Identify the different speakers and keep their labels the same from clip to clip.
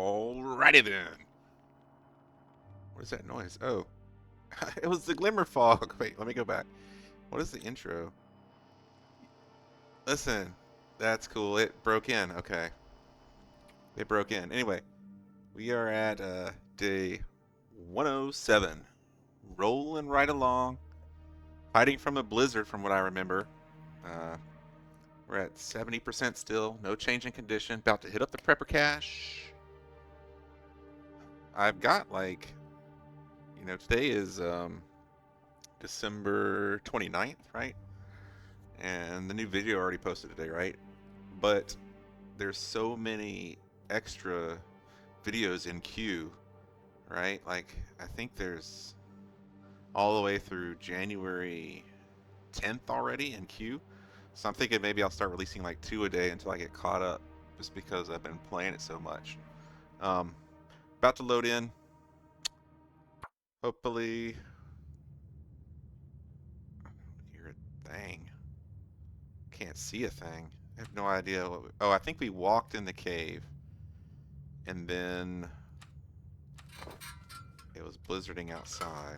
Speaker 1: Alrighty then. What is that noise? Oh, it was the glimmer fog. Wait, let me go back. What is the intro? Listen, that's cool. It broke in. Okay. It broke in. Anyway, we are at day 107. Rolling right along. Hiding from a blizzard from what I remember. Uh, we're at 70% still. No change in condition. About to hit up the prepper cache. I've got today is December 29th, right? And the new video already posted today, right? But there's so many extra videos in queue, right? Like, I think there's all the way through January 10th already in queue. So I'm thinking maybe I'll start releasing like 2 a day until I get caught up, just because I've been playing it so much. About to load in. Hopefully, hear a thing. Can't see a thing. I have no idea what. Oh, I think we walked in the cave, and then it was blizzarding outside.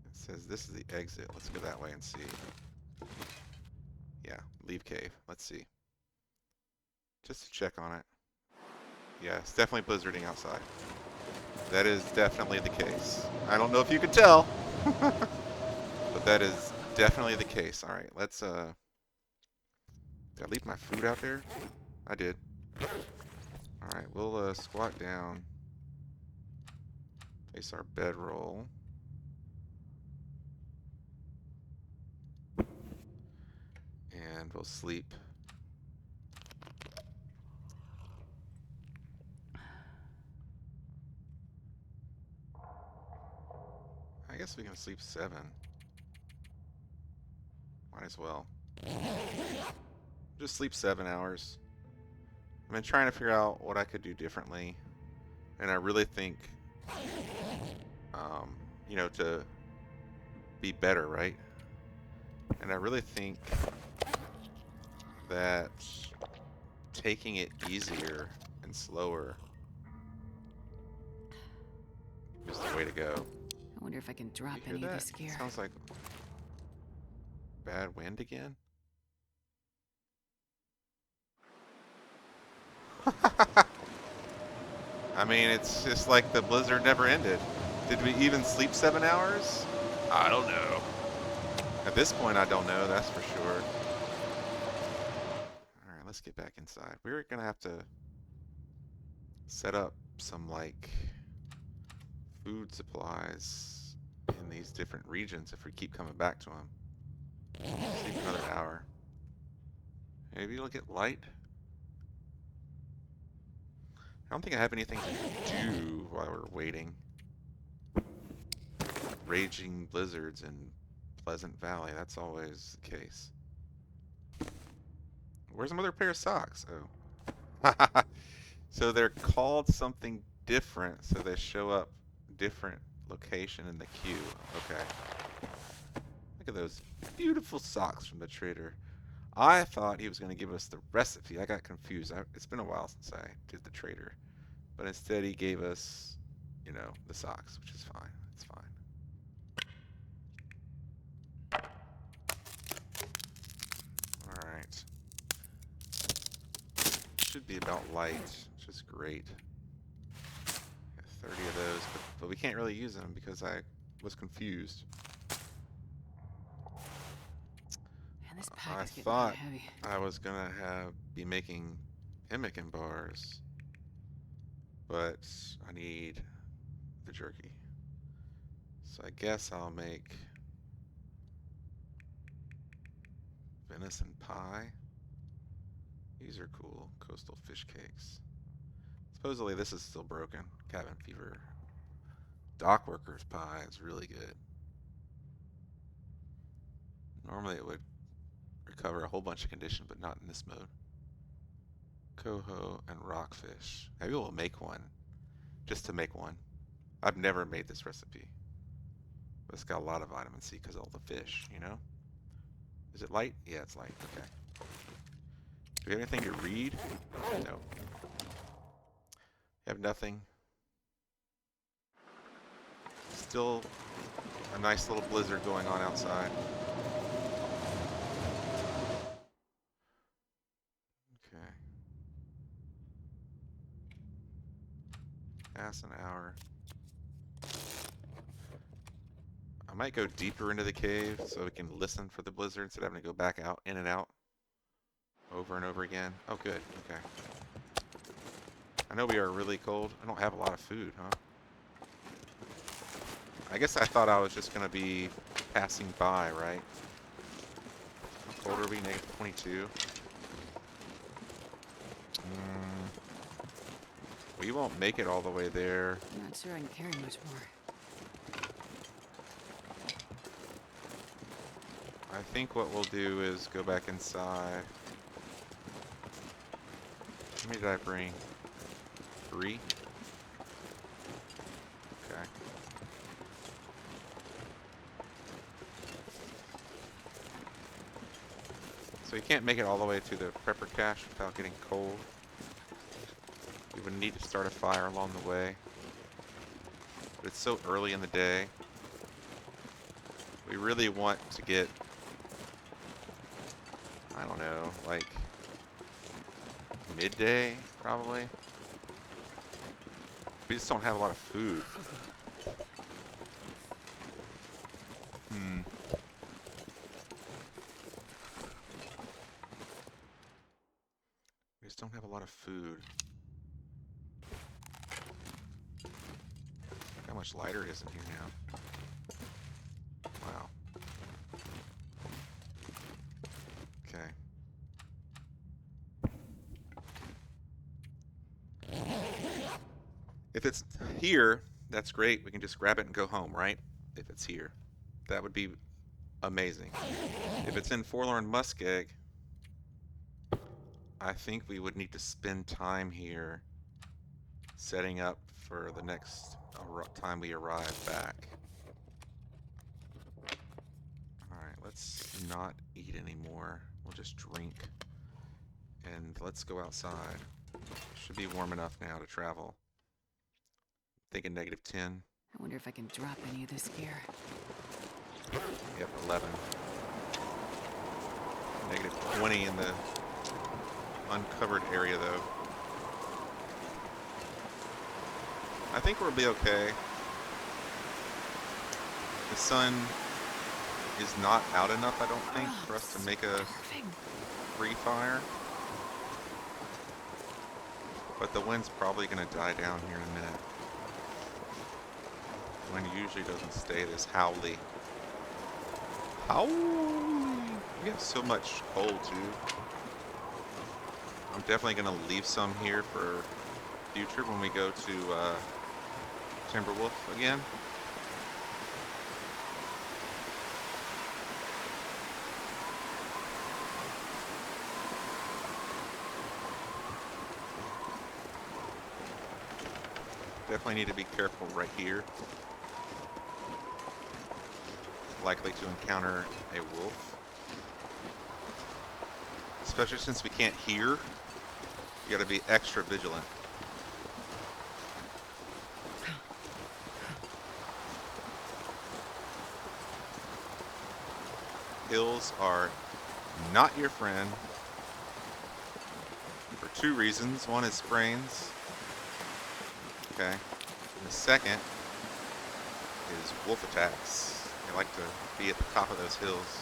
Speaker 1: It says this is the exit. Let's go that way and see. Yeah, leave cave. Let's see. Just to check on it. Yeah, it's definitely blizzarding outside. That is definitely the case. I don't know if you could tell, but that is definitely the case. All right, let's did I leave my food out there? I did. All right, we'll squat down, face our bedroll, and we'll sleep. I guess we can sleep 7. Might as well. Just sleep 7 hours. I've been trying to figure out what I could do differently, and I really think, to be better, right? And I really think that taking it easier and slower is the way to go.
Speaker 2: I wonder if I can drop
Speaker 1: You hear
Speaker 2: any of
Speaker 1: that?
Speaker 2: this gear.
Speaker 1: Sounds like bad wind again. I mean, it's just like the blizzard never ended. Did we even sleep 7 hours? I don't know. At this point, I don't know, that's for sure. Alright, let's get back inside. We're gonna have to set up some, food supplies in these different regions if we keep coming back to them. Sleep another hour. Maybe it'll get light. I don't think I have anything to do while we're waiting. Raging blizzards in Pleasant Valley, that's always the case. Where's another pair of socks? Oh. So they're called something different, so they show up different location in the queue. Okay. Look at those beautiful socks from the trader. I thought he was going to give us the recipe. I got confused. It's been a while since I did the trader. But instead he gave us, the socks, which is fine. It's fine. Alright. Should be about light, which is great. Got 30 of those, but we can't really use them because I was confused.
Speaker 2: Man, this pack
Speaker 1: I
Speaker 2: is getting
Speaker 1: thought
Speaker 2: kind of heavy.
Speaker 1: I was gonna be making pemmican bars, but I need the jerky. So I guess I'll make venison pie. These are cool. Coastal fish cakes. Supposedly this is still broken. Cabin fever. Dock workers pie is really good. Normally it would recover a whole bunch of condition, but not in this mode. Coho and rockfish. Maybe we'll make one. Just to make one. I've never made this recipe. But it's got a lot of vitamin C because of all the fish, Is it light? Yeah, it's light. Okay. Do we have anything to read? No. Have nothing. Still a nice little blizzard going on outside. Okay. Past an hour. I might go deeper into the cave so we can listen for the blizzard instead of having to go back out, in and out, over and over again. Oh, good. Okay. I know we are really cold. I don't have a lot of food, huh? I guess I thought I was just going to be passing by, right? How cold are we? -22. We won't make it all the way there.
Speaker 2: I'm not sure I can carry much more.
Speaker 1: I think what we'll do is go back inside. How many did I bring? 3? Okay. So you can't make it all the way to the prepper cache without getting cold. We would need to start a fire along the way. But it's so early in the day. We really want to get, I don't know, like midday, probably. We just don't have a lot of food. We just don't have a lot of food. Look how much lighter it is in here now. Wow. Okay. If it's here, that's great. We can just grab it and go home, right? If it's here. That would be amazing. If it's in Forlorn Muskeg, I think we would need to spend time here setting up for the next time we arrive back. Alright, let's not eat anymore. We'll just drink. And let's go outside. Should be warm enough now to travel. Thinking -10.
Speaker 2: I wonder if I can drop any of this gear.
Speaker 1: Yep, 11. -20 in the uncovered area, though. I think we'll be okay. The sun is not out enough, I don't think, for us to make a free fire. But the wind's probably going to die down here in a minute. The wind usually doesn't stay this howly. Howly! We have so much coal, too. I'm definitely going to leave some here for future when we go to Timberwolf again. Definitely need to be careful right here. Likely to encounter a wolf. Especially since we can't hear, you gotta be extra vigilant. Hills are not your friend for 2 reasons. One is sprains. Okay. And the second is wolf attacks. They like to be at the top of those hills.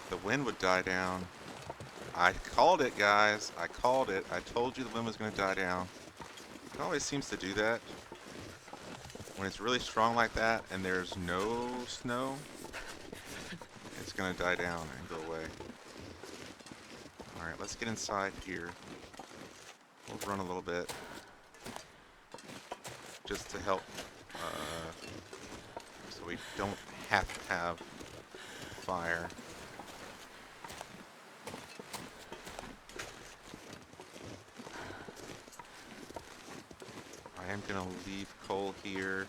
Speaker 1: The wind would die down. I called it, guys. I called it. I told you the wind was going to die down. It always seems to do that. When it's really strong like that and there's no snow, it's going to die down and go away. Alright, let's get inside here. We'll run a little bit. Just to help, so we don't have to have fire. I am going to leave coal here.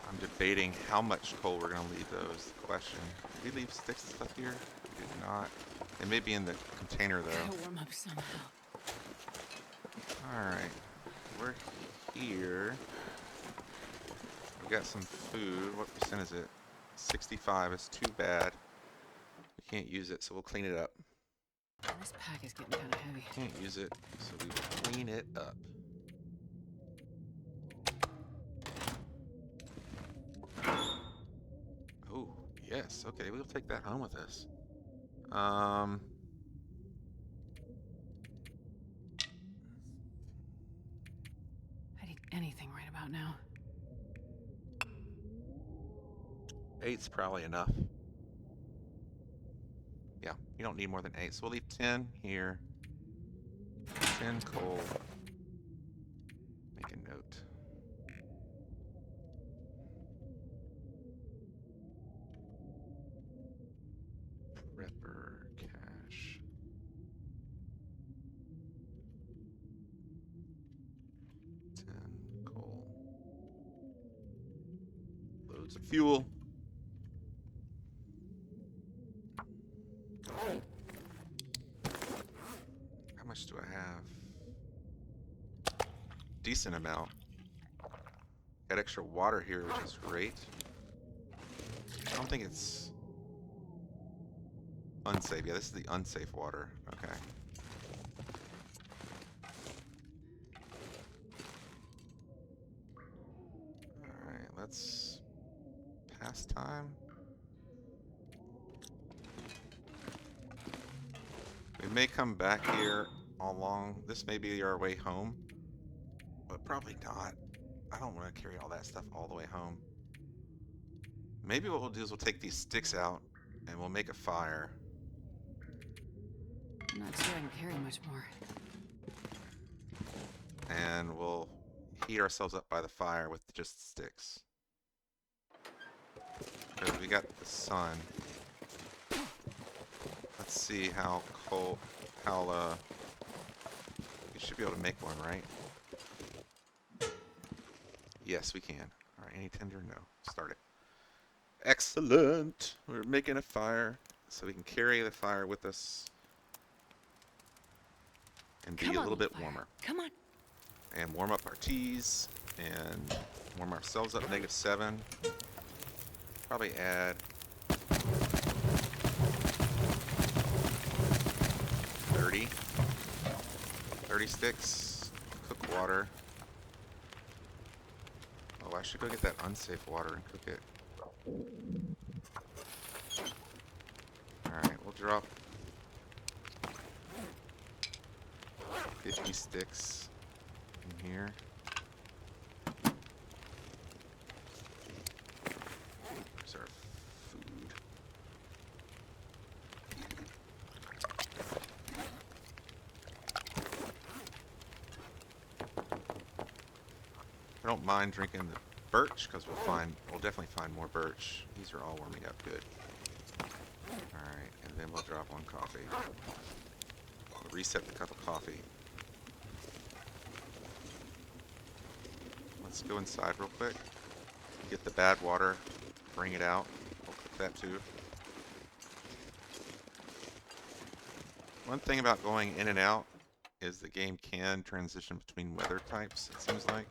Speaker 1: I'm debating how much coal we're going to leave, though, is the question. Did we leave sticks and stuff here? We did not. They may be in the container, though.
Speaker 2: Gotta warm up somehow.
Speaker 1: Alright. We're here. We got some food. What percent is it? 65. It's too bad. We can't use it, so we'll clean it up.
Speaker 2: This pack is getting kind of heavy.
Speaker 1: Can't use it, so we will clean it up. Oh, yes. Okay, we'll take that home with us. I
Speaker 2: need anything right about now.
Speaker 1: 8's probably enough. Yeah, you don't need more than 8, so we'll leave 10 here. 10 coal. Make a note. Prepper cache. 10 coal. Loads of fuel. How much do I have? Decent amount. Got extra water here, which is great. I don't think it's unsafe. Yeah, this is the unsafe water. Okay. Alright, let's pass time. We may come back here along. This may be our way home, but probably not. I don't want to carry all that stuff all the way home. Maybe what we'll do is we'll take these sticks out and we'll make a fire.
Speaker 2: I'm not sure I can carry much more.
Speaker 1: And we'll heat ourselves up by the fire with just sticks. Because we got the sun. Let's see how cold, we should be able to make one, right? Yes, we can. Alright, any tinder? No. Start it. Excellent! We're making a fire so we can carry the fire with us and be a little bit warmer.
Speaker 2: Come on.
Speaker 1: And warm up our teas and warm ourselves up. -7. Probably add 30 sticks. Cook water. Oh, I should go get that unsafe water and cook it. Alright, we'll drop 50 sticks in here. There's our food. I don't mind drinking the birch because we'll definitely find more birch. These are all warming up good. Alright, and then we'll drop one coffee. We'll reset the cup of coffee. Let's go inside real quick. Get the bad water, bring it out. We'll cook that too. One thing about going in and out is the game can transition between weather types, it seems like.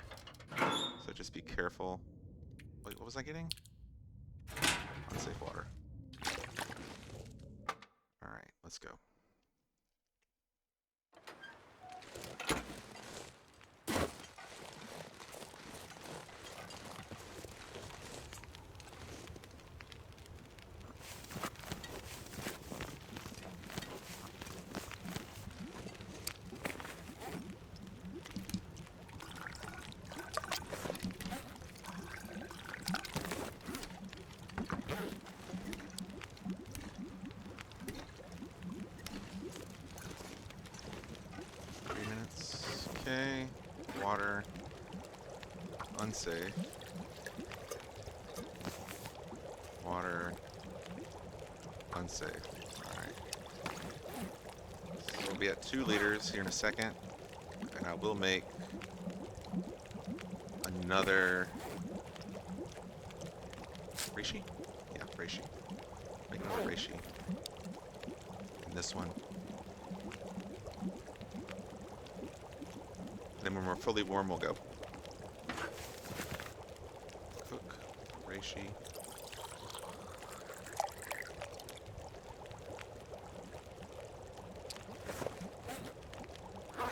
Speaker 1: So just be careful. Wait, what was I getting? Unsafe water. Alright, let's go. Okay, water, unsafe, water, unsafe. Alright. So we'll be at 2 liters here in a second, and I will make another Reishi? Yeah, Reishi. Make another Reishi. And this one. Then when we're fully warm, we'll go. Cook. Reishi.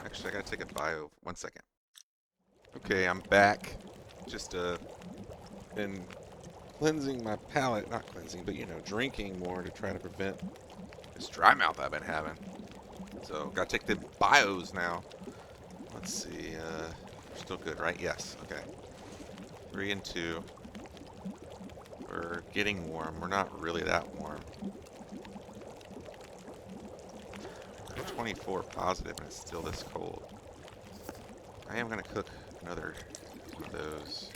Speaker 1: Actually, I gotta take a bio. 1 second. Okay, I'm back. Just been cleansing my palate, not cleansing, but you know, drinking more to try to prevent this dry mouth I've been having. So, gotta take the bios now. Let's see, we're still good, right? Yes, okay. 3 and 2. We're getting warm. We're not really that warm. We're 24 positive and it's still this cold. I am gonna cook another one of those.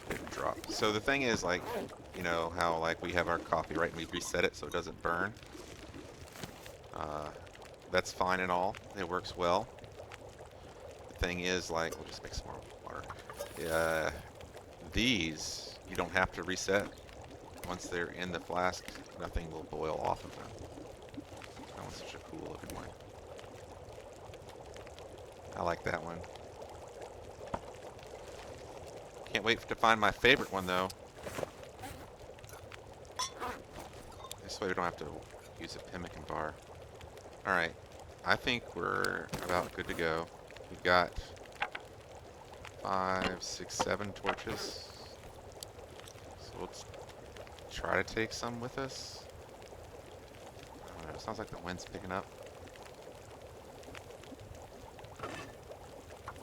Speaker 1: Didn't drop. So the thing is, like, you know how like we have our coffee, right? And we reset it so it doesn't burn. That's fine and all. It works well. The thing is, like, we'll just make some more water. These you don't have to reset. Once they're in the flask, nothing will boil off of them. That one's such a cool looking one. I like that one. Can't wait to find my favorite one though. This way we don't have to use a pemmican bar. Alright, I think we're about good to go. We've got 5, 6, 7 torches. So let's try to take some with us. I don't know, it sounds like the wind's picking up.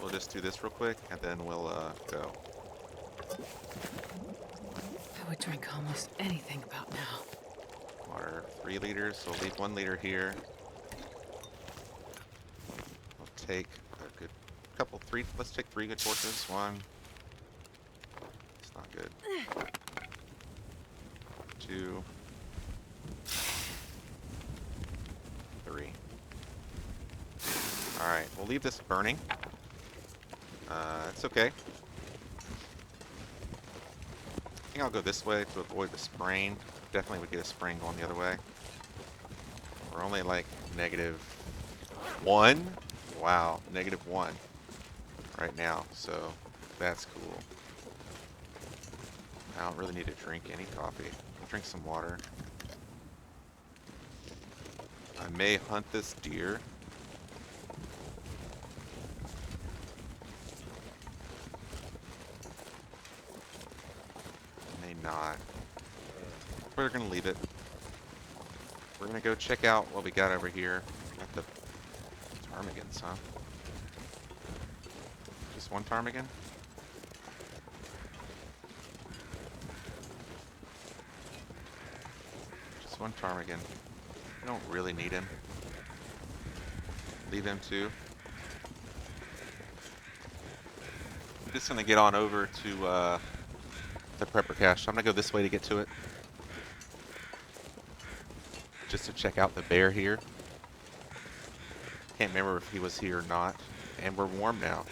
Speaker 1: We'll just do this real quick and then we'll go.
Speaker 2: I would drink almost anything about now.
Speaker 1: Water, 3 liters, so we'll leave 1 liter here. We'll take a good couple, 3, let's take 3 good torches. 1. It's not good. 2. 3. Alright, we'll leave this burning. It's okay. I think I'll go this way to avoid the spraying. Definitely would get a spraying going the other way. We're only like -1. Wow, -1 right now, so that's cool. I don't really need to drink any coffee. I'll drink some water. I may hunt this deer. May not. We're gonna leave it. We're gonna go check out what we got over here at the ptarmigans, huh? Just 1 ptarmigan? Just 1 ptarmigan. We don't really need him. Leave him too. I'm just gonna get on over to the prepper cache. I'm gonna go this way to get to it. Just to check out the bear here. Can't remember if he was here or not. And we're warm now.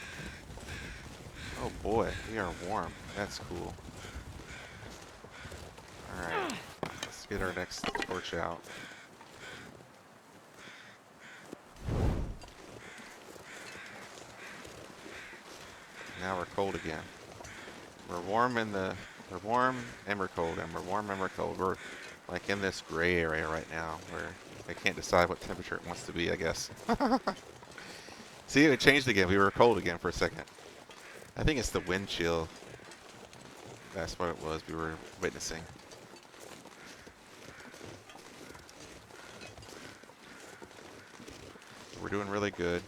Speaker 1: Oh boy, we are warm. That's cool. Alright, let's get our next torch out. Now we're cold again. We're warm and we're cold, and we're warm and we're cold. We're like in this gray area right now where I can't decide what temperature it wants to be, I guess. See, it changed again. We were cold again for a second. I think it's the wind chill. That's what it was we were witnessing. We're doing really good.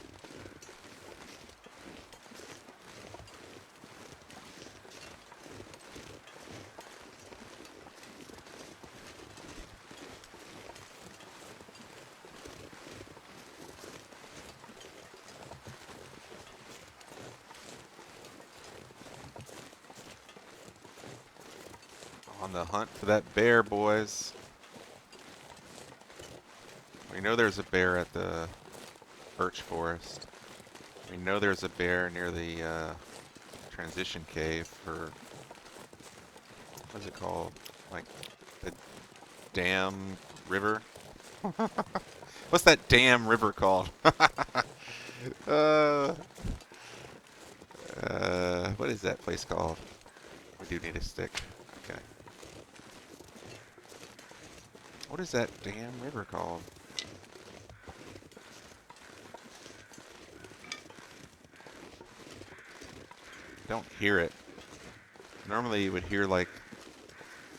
Speaker 1: On the hunt for that bear, boys. We know there's a bear at the birch forest. We know there's a bear near the transition cave for, what's it called? Like the dam river? What's that damn river called? uh, what is that place called? We do need a stick. Okay. What is that damn river called? Don't hear it. Normally you would hear like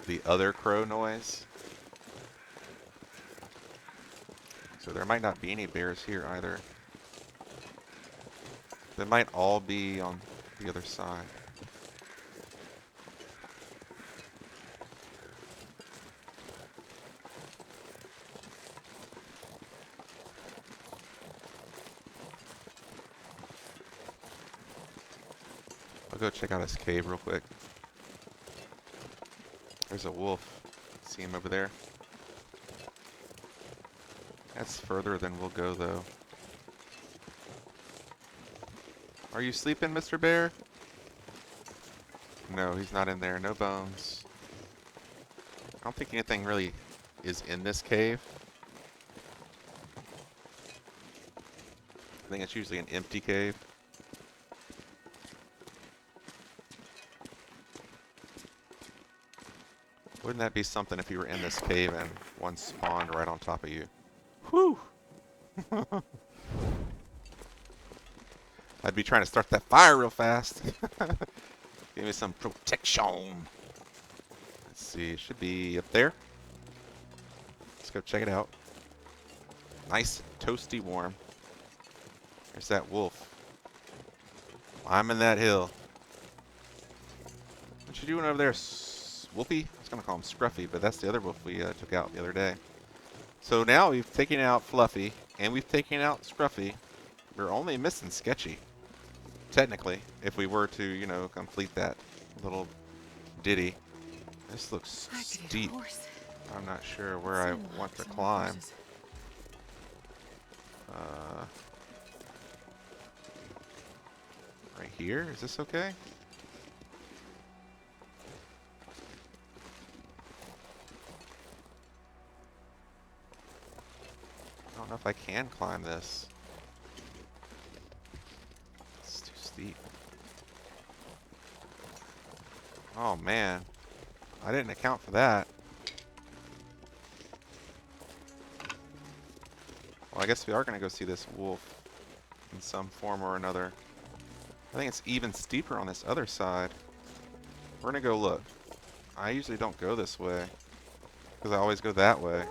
Speaker 1: the other crow noise. So there might not be any bears here either. They might all be on the other side. I'll go check out this cave real quick. There's a wolf. See him over there? That's further than we'll go, though. Are you sleeping, Mr. Bear? No, he's not in there. No bones. I don't think anything really is in this cave. I think it's usually an empty cave. Wouldn't that be something if you were in this cave and one spawned right on top of you? Whew! I'd be trying to start that fire real fast. Give me some protection. Let's see, it should be up there. Let's go check it out. Nice, toasty warm. There's that wolf. Climbing that hill. What you doing over there, Wolfie? I was going to call him Scruffy, but that's the other wolf we took out the other day. So now we've taken out Fluffy, and we've taken out Scruffy. We're only missing Sketchy. Technically, if we were to, you know, complete that little ditty. This looks steep. I'm not sure where I want to climb. Right here? Is this okay? I don't know if I can climb this. It's too steep. Oh man. I didn't account for that. Well, I guess we are going to go see this wolf in some form or another. I think it's even steeper on this other side. We're going to go look. I usually don't go this way, because I always go that way.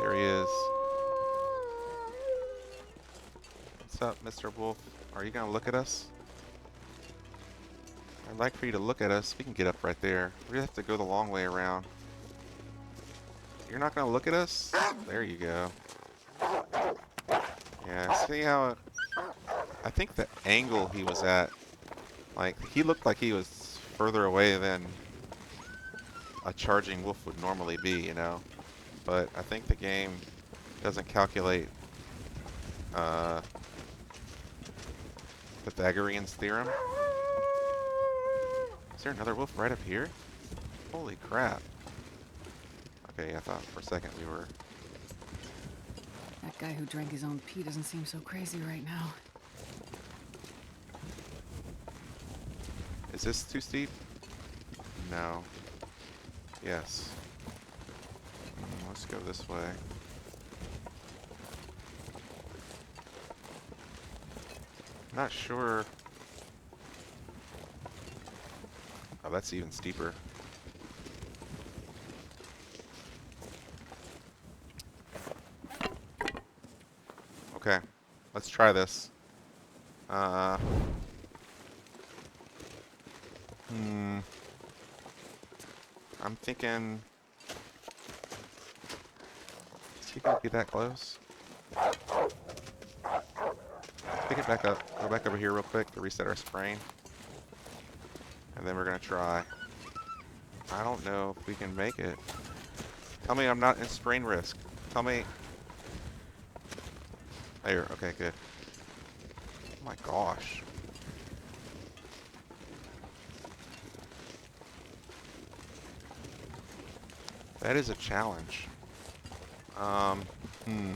Speaker 1: There he is. What's up, Mr. Wolf? Are you going to look at us? I'd like for you to look at us. We can get up right there. We have to go the long way around. You're not going to look at us? There you go. Yeah, see how... I think the angle he was at, like, he looked like he was further away than a charging wolf would normally be, you know? But I think the game doesn't calculate Pythagorean's theorem. Is there another wolf right up here? Holy crap. Okay, I thought for a second we were...
Speaker 2: That guy who drank his own pee doesn't seem so crazy right now.
Speaker 1: Is this too steep? No. Yes. Let's go this way. Not sure. Oh, that's even steeper. Okay, let's try this. I'm thinking... Is he gonna get that close? Pick it back up. Go back over here real quick to reset our sprain. And then we're gonna try. I don't know if we can make it. Tell me I'm not in sprain risk. Tell me... There. Okay, good. Oh my gosh. That is a challenge. Um, hmm.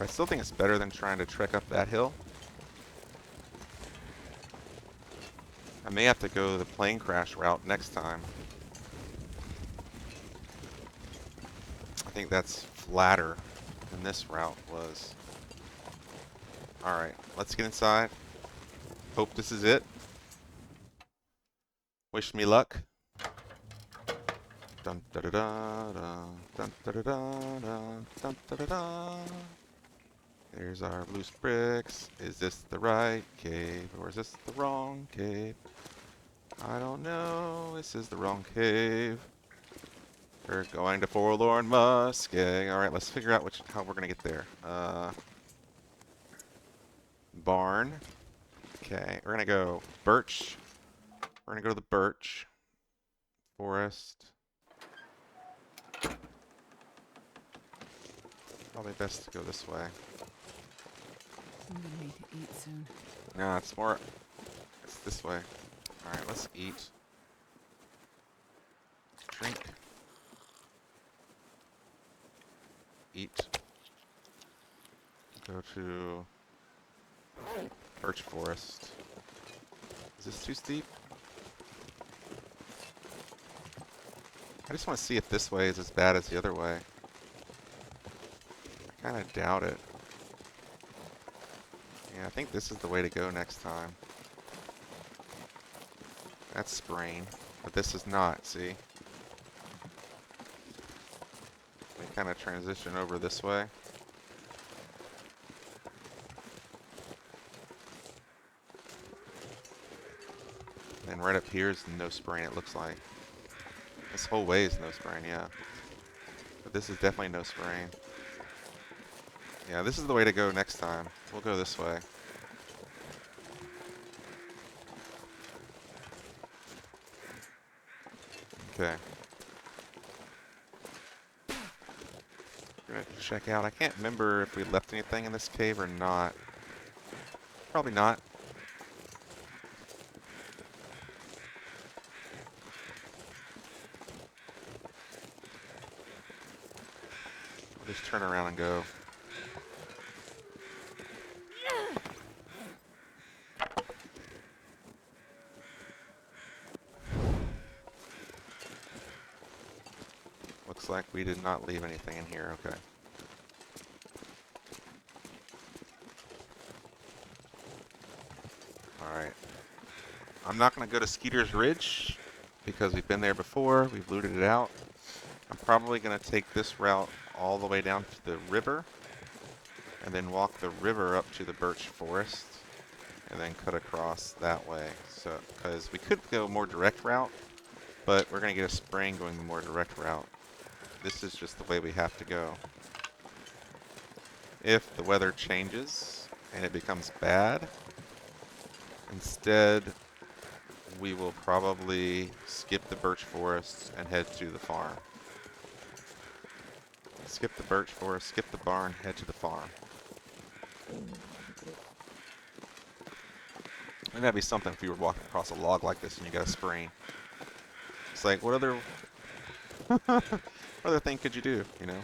Speaker 1: I still think it's better than trying to trek up that hill. I may have to go the plane crash route next time. I think that's flatter than this route was. Alright, let's get inside. Hope this is it. Wish me luck. Dun da da da da dun da da da da dun da da da. There's our loose bricks. Is this the right cave or is this the wrong cave? I don't know. This is the wrong cave. We're going to Forlorn Muskeg. Alright, let's figure out how we're gonna get there. Barn. Okay, we're gonna go birch. We're gonna go to the birch forest. Probably best to go this way.
Speaker 2: I'm gonna need to eat soon.
Speaker 1: No, it's this way. Alright, let's eat. Drink. Eat. Go to birch forest. Is this too steep? I just want to see if this way is as bad as the other way. I kind of doubt it. Yeah, I think this is the way to go next time. That's spraying, but this is not, see? We kind of transition over this way. And right up here is no spraying, it looks like. This whole way is no spraying, yeah. But this is definitely no spraying. Yeah, this is the way to go next time. We'll go this way. Okay. We're gonna check out. I can't remember if we left anything in this cave or not. Probably not. We'll just turn around and go. Looks like we did not leave anything in here. Okay. Alright. I'm not going to go to Skeeter's Ridge because we've been there before. We've looted it out. I'm probably going to take this route all the way down to the river and then walk the river up to the birch forest and then cut across that way. So, because we could go a more direct route, but we're going to get a spraying going the more direct route. This is just the way we have to go. If the weather changes and it becomes bad, instead we will probably skip the birch forests and head to the farm. Skip the birch forest, skip the barn, head to the farm. And that'd be something if you were walking across a log like this and you got a sprain. It's like, what other what other thing could you do, you know?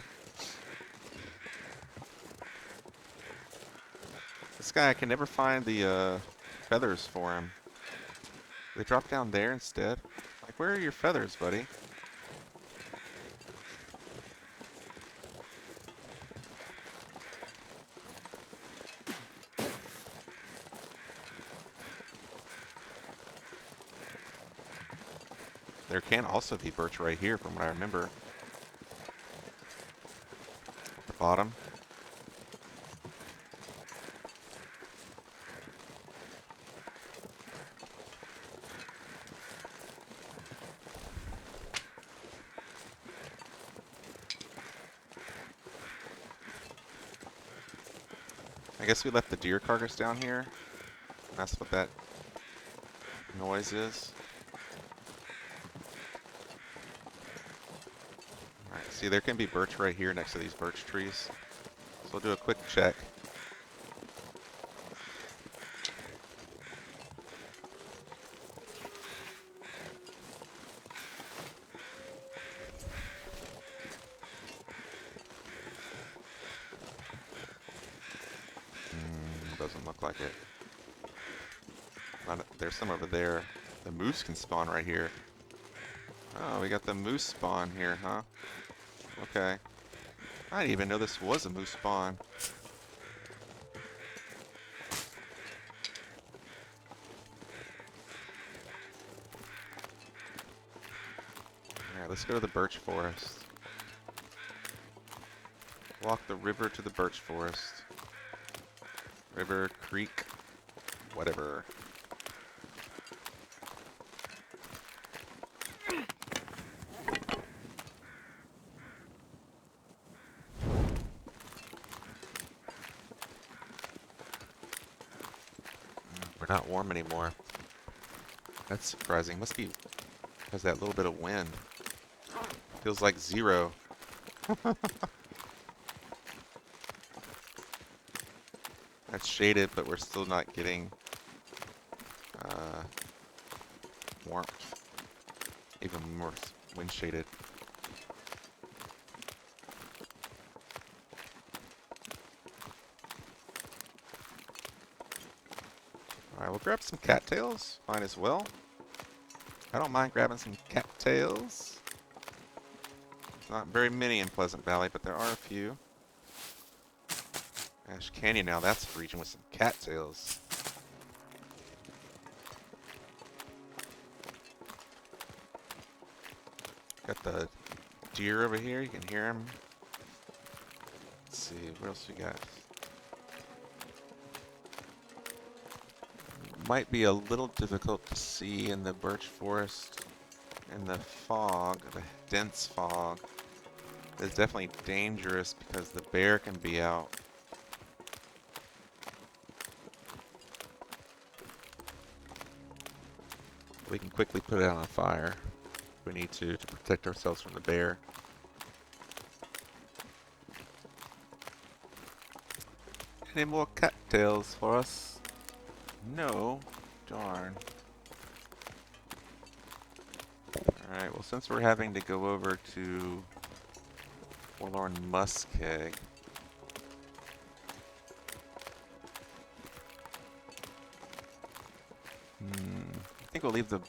Speaker 1: This guy, I can never find the feathers for him. They drop down there instead. Like, where are your feathers, buddy? There can also be birch right here from what I remember. At the bottom. I guess we left the deer carcass down here. That's what that noise is. Alright, see there can be birch right here next to these birch trees. So we'll do a quick check. Doesn't look like it. There's some over there. The moose can spawn right here. Oh, we got the moose spawn here, huh? Okay. I didn't even know this was a moose spawn. Alright, let's go to the birch forest. Walk the river to the birch forest. River, creek, whatever. We're not warm anymore. That's surprising. Must be because that little bit of wind. Feels like 0. That's shaded, but we're still not getting warmth. Even more wind shaded. Alright, we'll grab some cattails. Might as well. I don't mind grabbing some cattails. There's not very many in Pleasant Valley, but there are a few. Ash Canyon now, that's a region with some cattails. Got the deer over here, you can hear them. Let's see, what else we got? Might be a little difficult to see in the birch forest. In the fog, the dense fog. It's definitely dangerous because the bear can be out. We can quickly put it on a fire if we need to protect ourselves from the bear. Any more cattails for us? No. Darn. Alright, well since we're having to go over to Forlorn Muskeg, I think we'll leave the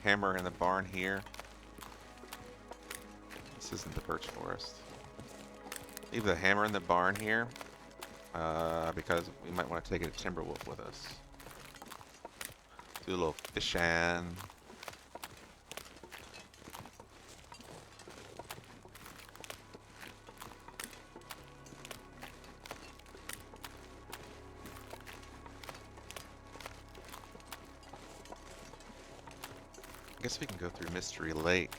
Speaker 1: hammer in the barn here. This isn't the birch forest. Leave the hammer in the barn here, because we might want to take a Timberwolf with us. Do a little fishing. I guess we can go through Mystery Lake.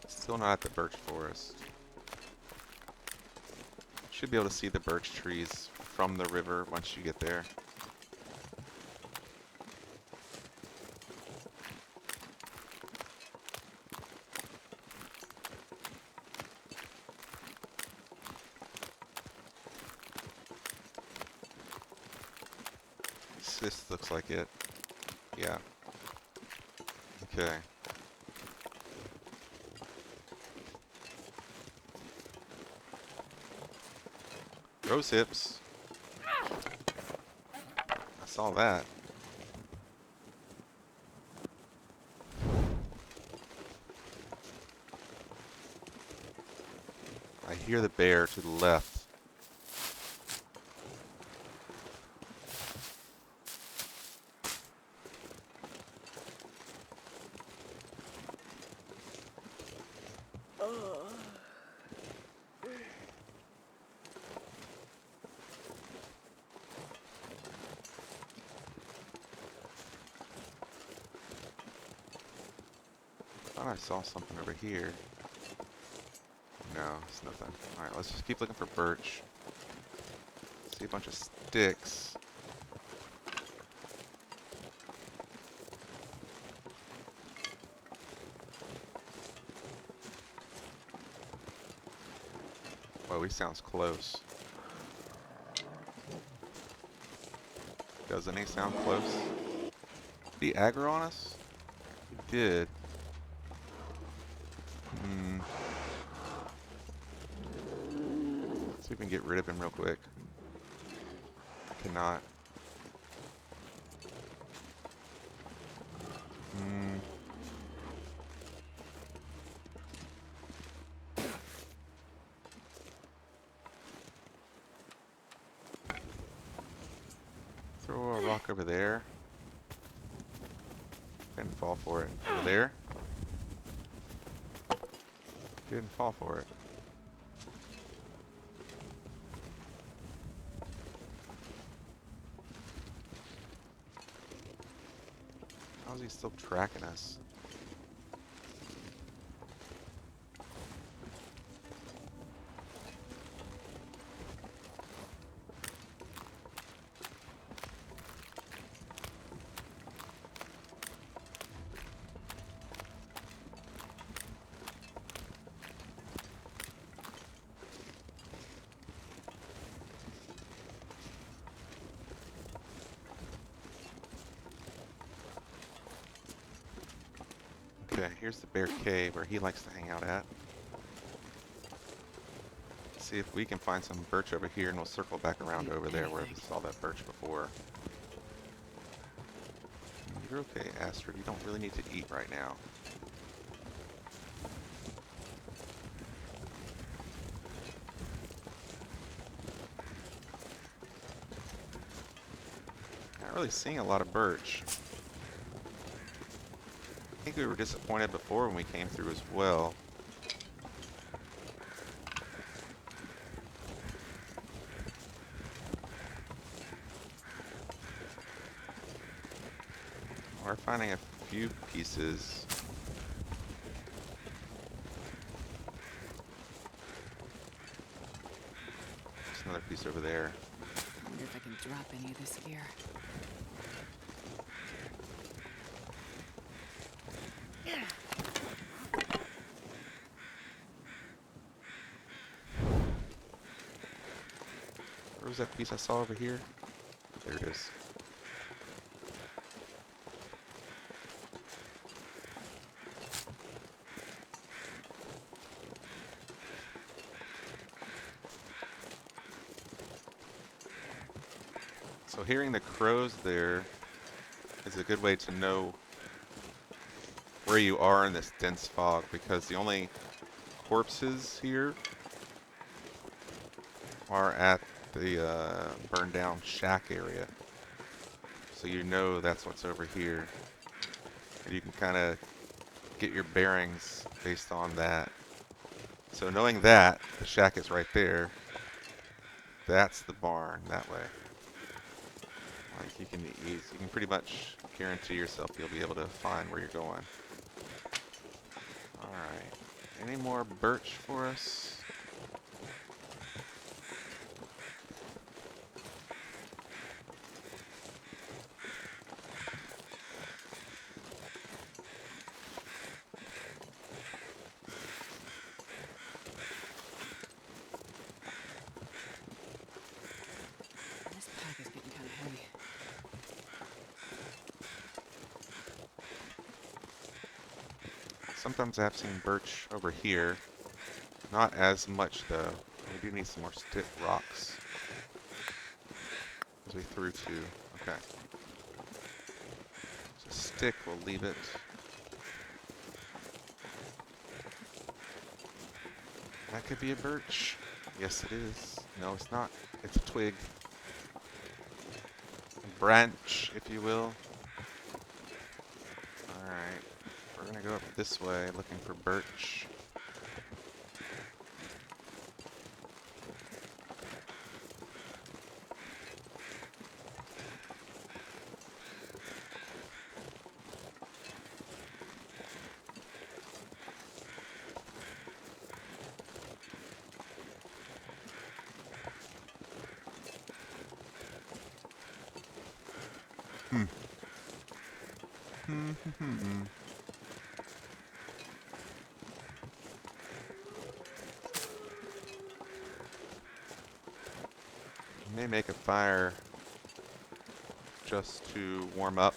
Speaker 1: Still not at the birch forest. Should be able to see the birch trees from the river once you get there. This looks like it. Yeah. Okay. Rose hips. I saw that. I hear the bear to the left. I thought I saw something over here. No, it's nothing. Alright, let's just keep looking for birch. See a bunch of sticks. Whoa, he sounds close. Doesn't he sound close? Did he aggro on us? He did. Let's see if we can get rid of him real quick. I cannot. Throw a rock over there. Didn't fall for it. Over there. Didn't fall for it. How is he still tracking us? Okay, here's the bear cave where he likes to hang out at. See if we can find some birch over here, and we'll circle back around over there where we saw that birch before. You're okay, Astrid. You don't really need to eat right now. Not really seeing a lot of birch. I think we were disappointed before when we came through as well. We're finding a few pieces. There's another piece over there.
Speaker 2: I wonder if I can drop any of this gear.
Speaker 1: Where was that piece I saw over here? There it is. So hearing the crows there is a good way to know where you are in this dense fog, because the only corpses here are at the burned down shack area. So you know that's what's over here. And you can kind of get your bearings based on that. So knowing that, the shack is right there. That's the barn that way. Like you can pretty much guarantee yourself you'll be able to find where you're going. Alright. Any more birch for us?
Speaker 2: This pack is getting kind of heavy.
Speaker 1: Sometimes I've seen birch over here. Not as much though. We do need some more stick rocks. As we threw two. Okay. So stick, we'll leave it. That could be a birch. Yes it is. No, it's not. It's a twig. A branch, if you will. Alright. We're gonna go up this way looking for birch. May make a fire just to warm up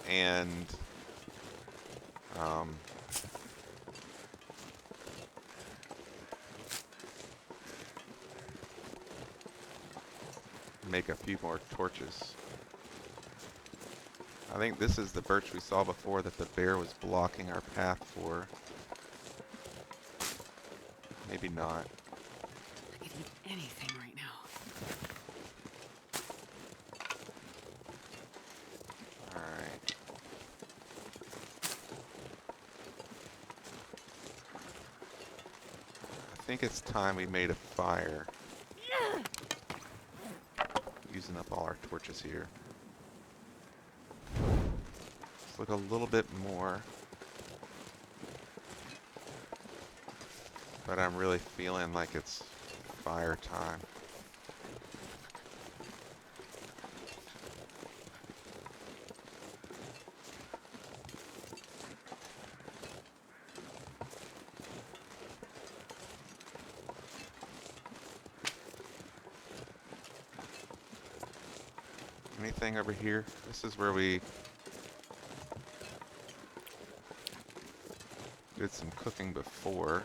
Speaker 1: and make a few more torches. I think this is the birch we saw before that the bear was blocking our path for. Maybe not.
Speaker 2: I could eat anything right now.
Speaker 1: Alright. I think it's time we made a fire. Using up all our torches here. Let's look a little bit more. But I'm really feeling like it's fire time. Anything over here? This is where we did some cooking before.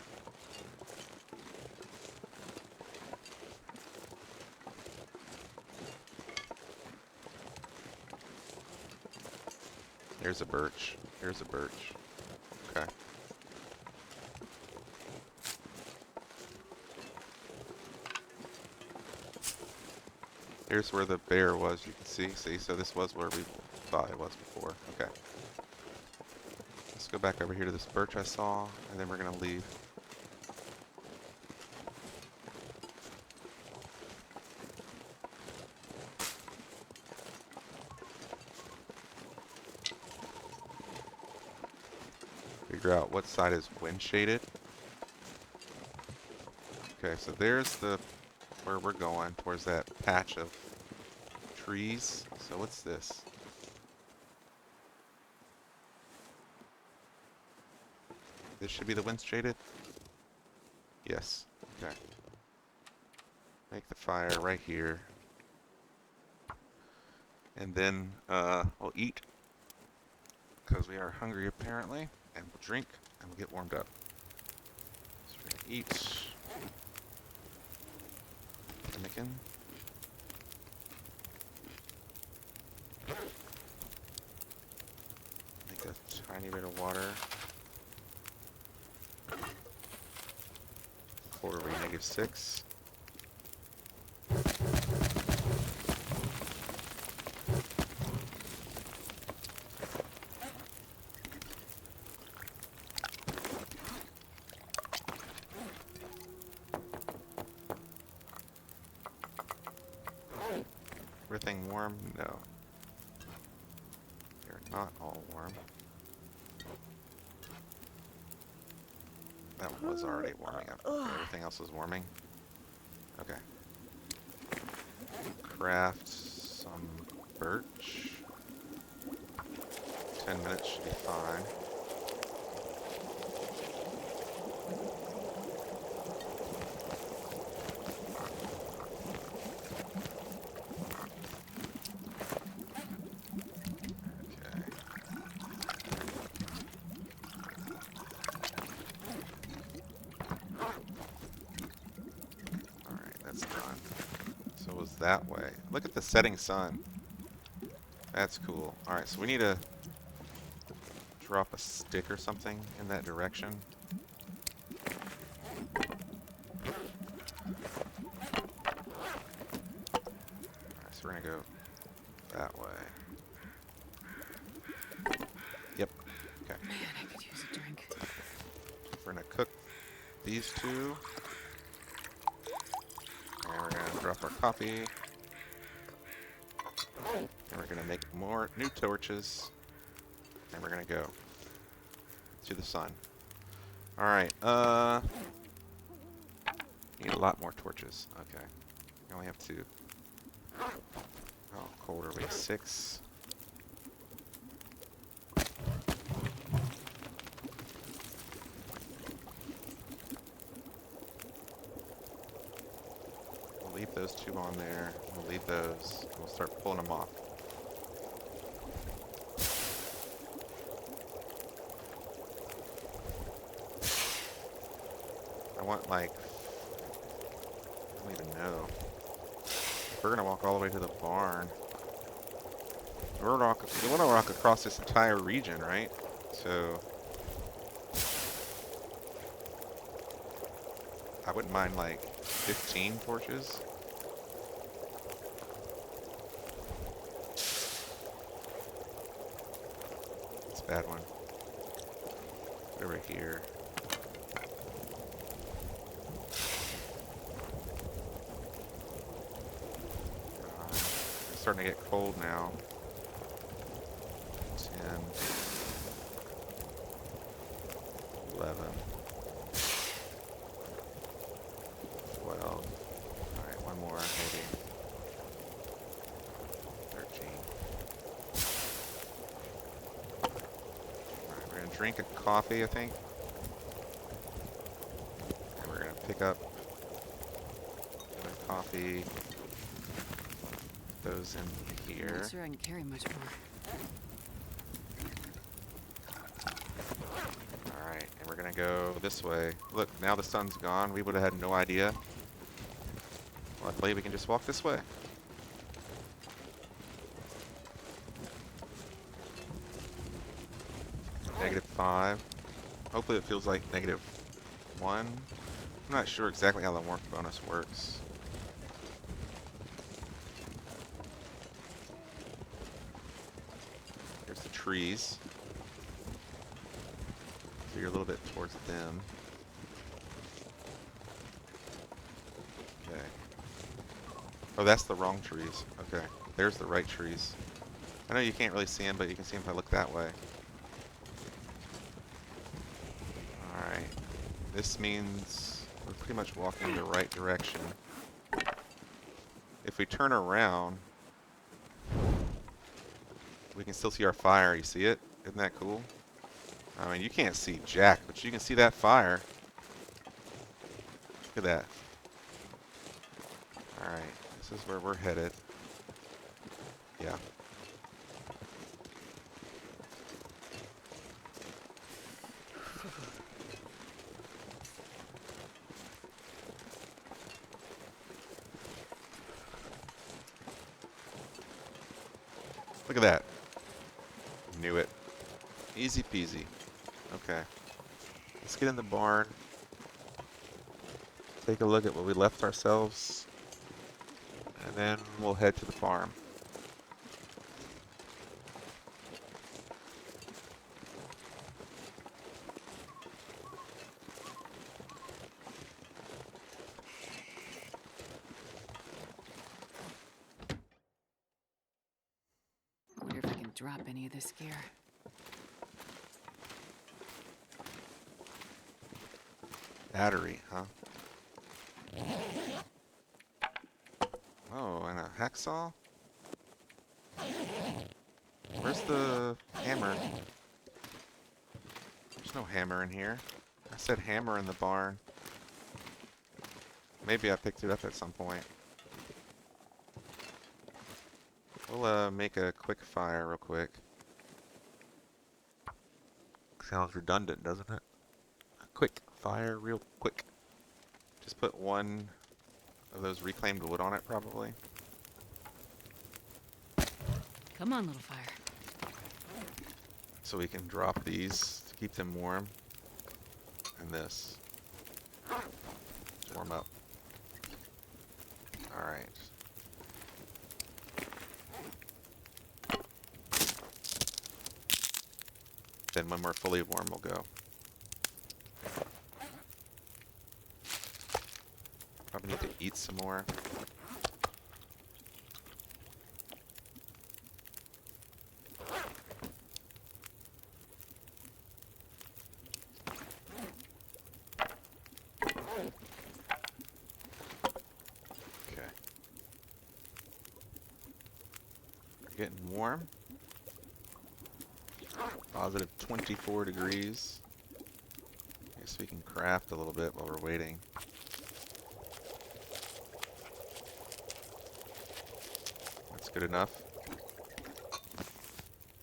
Speaker 1: There's a birch. Here's a birch. Okay. Here's where the bear was, you can see. See, so this was where we thought it was before. Okay. Let's go back over here to this birch I saw, and then we're gonna leave. Figure out what side is wind shaded. Okay, so there's the where we're going, towards that patch of trees. So what's this? This should be the wind shaded? Yes. Okay. Make the fire right here. And then we'll eat, because we are hungry apparently, and we'll drink, and we'll get warmed up. So we're gonna eat. Pemmican. Make a tiny bit of water. Before we -6. Everything warm? No. They're not all warm. That one was already warming up. Everything else is warming. Okay. Craft some birch. 10 minutes should be fine. That way. Look at the setting sun. That's cool. Alright, so we need to drop a stick or something in that direction. Alright, so we're gonna go that way. Yep. Okay.
Speaker 2: Man, I could use a drink.
Speaker 1: We're gonna cook these two. And we're gonna drop our coffee. And we're gonna make more new torches. And we're gonna go to the sun. Alright, need a lot more torches. Okay. We only have 2. How cold are we? 6. leave those two on there. We'll leave those. We'll start pulling them off. I want like, I don't even know. We're gonna walk all the way to the barn. We want to walk across this entire region, right? So I wouldn't mind like 15 torches. It's a bad one. Over here. It's starting to get cold now. 10, 11, 12. Alright, one more, maybe. 13. Alright, we're gonna drink a coffee, I think. And we're gonna pick up the coffee. Those in here.
Speaker 2: I'm not sure I can carry much more.
Speaker 1: Alright, and we're gonna go this way. Look, now the sun's gone. We would have had no idea. Luckily, we can just walk this way. -5. Hopefully it feels like -1. I'm not sure exactly how the warmth bonus works. Here's the trees. So you're a little bit towards them. Okay. Oh, that's the wrong trees. Okay. There's the right trees. I know you can't really see them, but you can see them if I look that way. Alright. This means we're pretty much walking in the right direction. If we turn around, we can still see our fire. You see it? Isn't that cool? I mean, you can't see jack, but you can see that fire. Look at that. Alright, this is where we're headed. Yeah. Look at that. Knew it. Easy peasy. Okay. Let's get in the barn. Take a look at what we left ourselves. And then we'll head to the farm.
Speaker 2: I wonder if I can drop any of this gear.
Speaker 1: Battery, huh? Oh, and a hacksaw? Where's the hammer? There's no hammer in here. I said hammer in the barn. Maybe I picked it up at some point. We'll make a quick fire real quick. Sounds redundant, doesn't it? A quick fire real quick. Just put one of those reclaimed wood on it, probably.
Speaker 2: Come on, little fire.
Speaker 1: So we can drop these to keep them warm. And this. Warm up. Alright. Then when we're fully warm, we'll go. Probably need to eat some more. Okay. We're getting warm. Positive 24 degrees. Guess we can craft a little bit while we're waiting. good enough.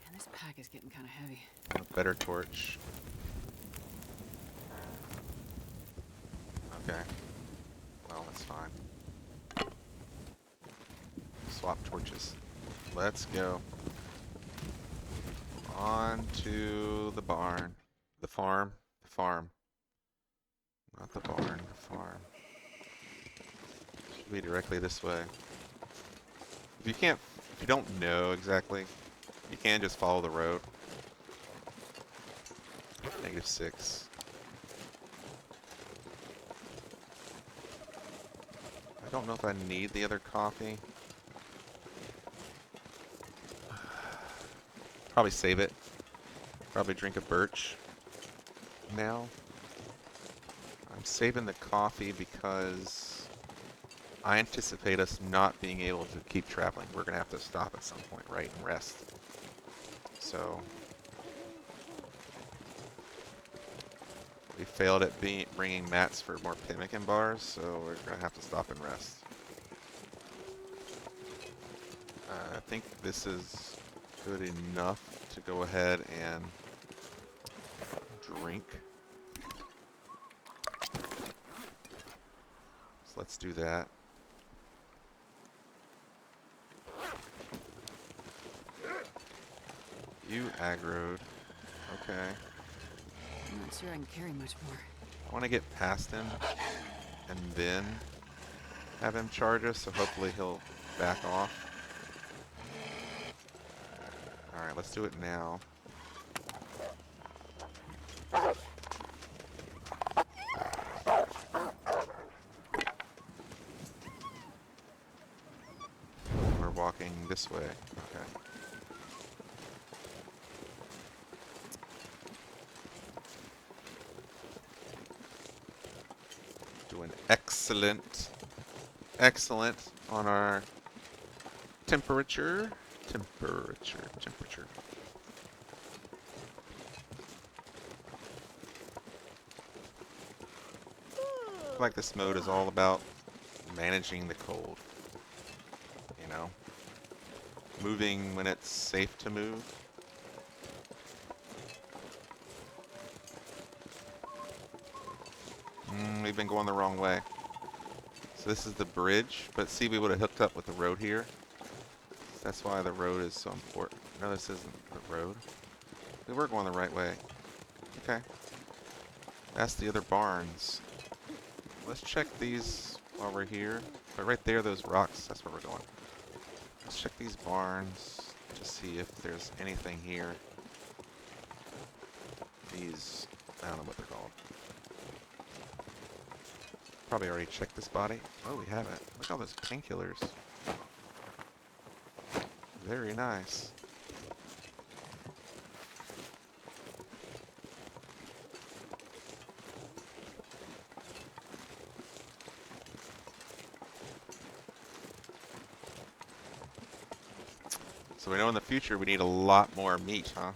Speaker 2: Man, this pack is getting kind of heavy.
Speaker 1: A better torch. Okay. Well, that's fine. Swap torches. Let's go. On to the barn. The farm. The farm. Not the barn, the farm. Should be directly this way. If you don't know exactly, you can just follow the road. -6. I don't know if I need the other coffee. Probably save it. Probably drink a birch now. I'm saving the coffee because I anticipate us not being able to keep traveling. We're going to have to stop at some point, right, and rest. So we failed at bringing mats for more pemmican bars, so we're going to have to stop and rest. I think this is good enough to go ahead and drink. So let's do that. You aggroed. Okay.
Speaker 2: I'm not sure I can carry much more.
Speaker 1: I want to get past him and then have him charge us, so hopefully he'll back off. Alright, let's do it now. We're walking this way. Okay. Doing excellent on our temperature. Temperature. I feel like this mode is all about managing the cold. You know? Moving when it's safe to move. We've been going the wrong way. So this is the bridge, but see, we would have hooked up with the road here. That's why the road is so important. No, this isn't the road. We were going the right way. Okay. That's the other barns. Let's check these while we're here. But right there, those rocks, that's where we're going. Let's check these barns to see if there's anything here. These, I don't know what they're called. Probably already checked this body. Oh, we haven't. Look at all those painkillers. Very nice. So we know in the future we need a lot more meat, huh?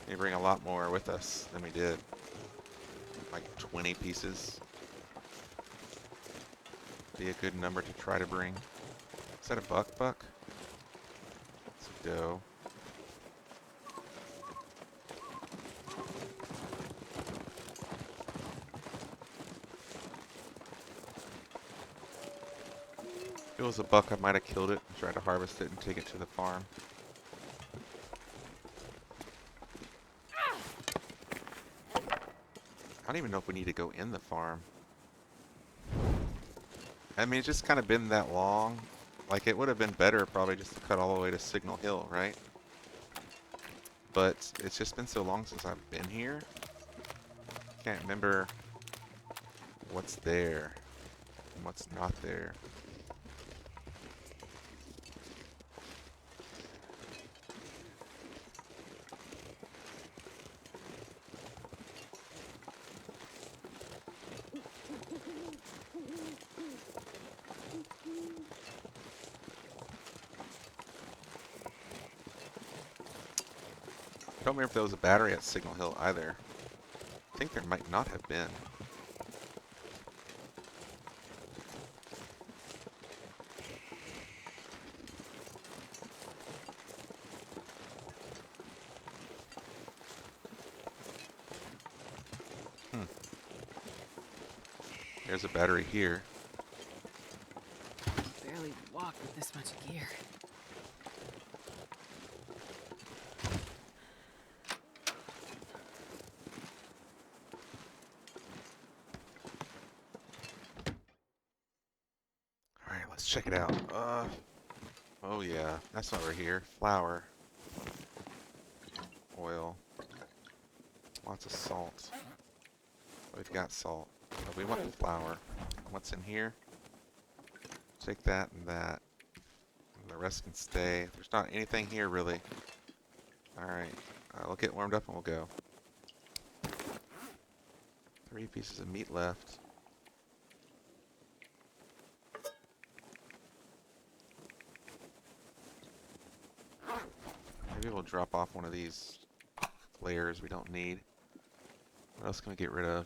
Speaker 1: We bring a lot more with us than we did. Like 20 pieces. Be a good number to try to bring. Is that a buck? It's a doe. If it was a buck, I might have killed it and tried to harvest it and take it to the farm. I don't even know if we need to go in the farm. I mean, it's just kind of been that long. Like, it would have been better probably just to cut all the way to Signal Hill, right? But it's just been so long since I've been here. Can't remember what's there and what's not there. I don't remember if there was a battery at Signal Hill either. I think there might not have been. There's a battery here.
Speaker 2: Barely walk with this much gear.
Speaker 1: Alright, let's check it out. Oh yeah, that's why we're here. Flour. Oil. Lots of salt. We've got salt. But we want the flour. What's in here? Take that and that. And the rest can stay. There's not anything here really. Alright, we'll get warmed up and we'll go. 3 pieces of meat left. Maybe we'll drop off one of these layers we don't need. What else can we get rid of?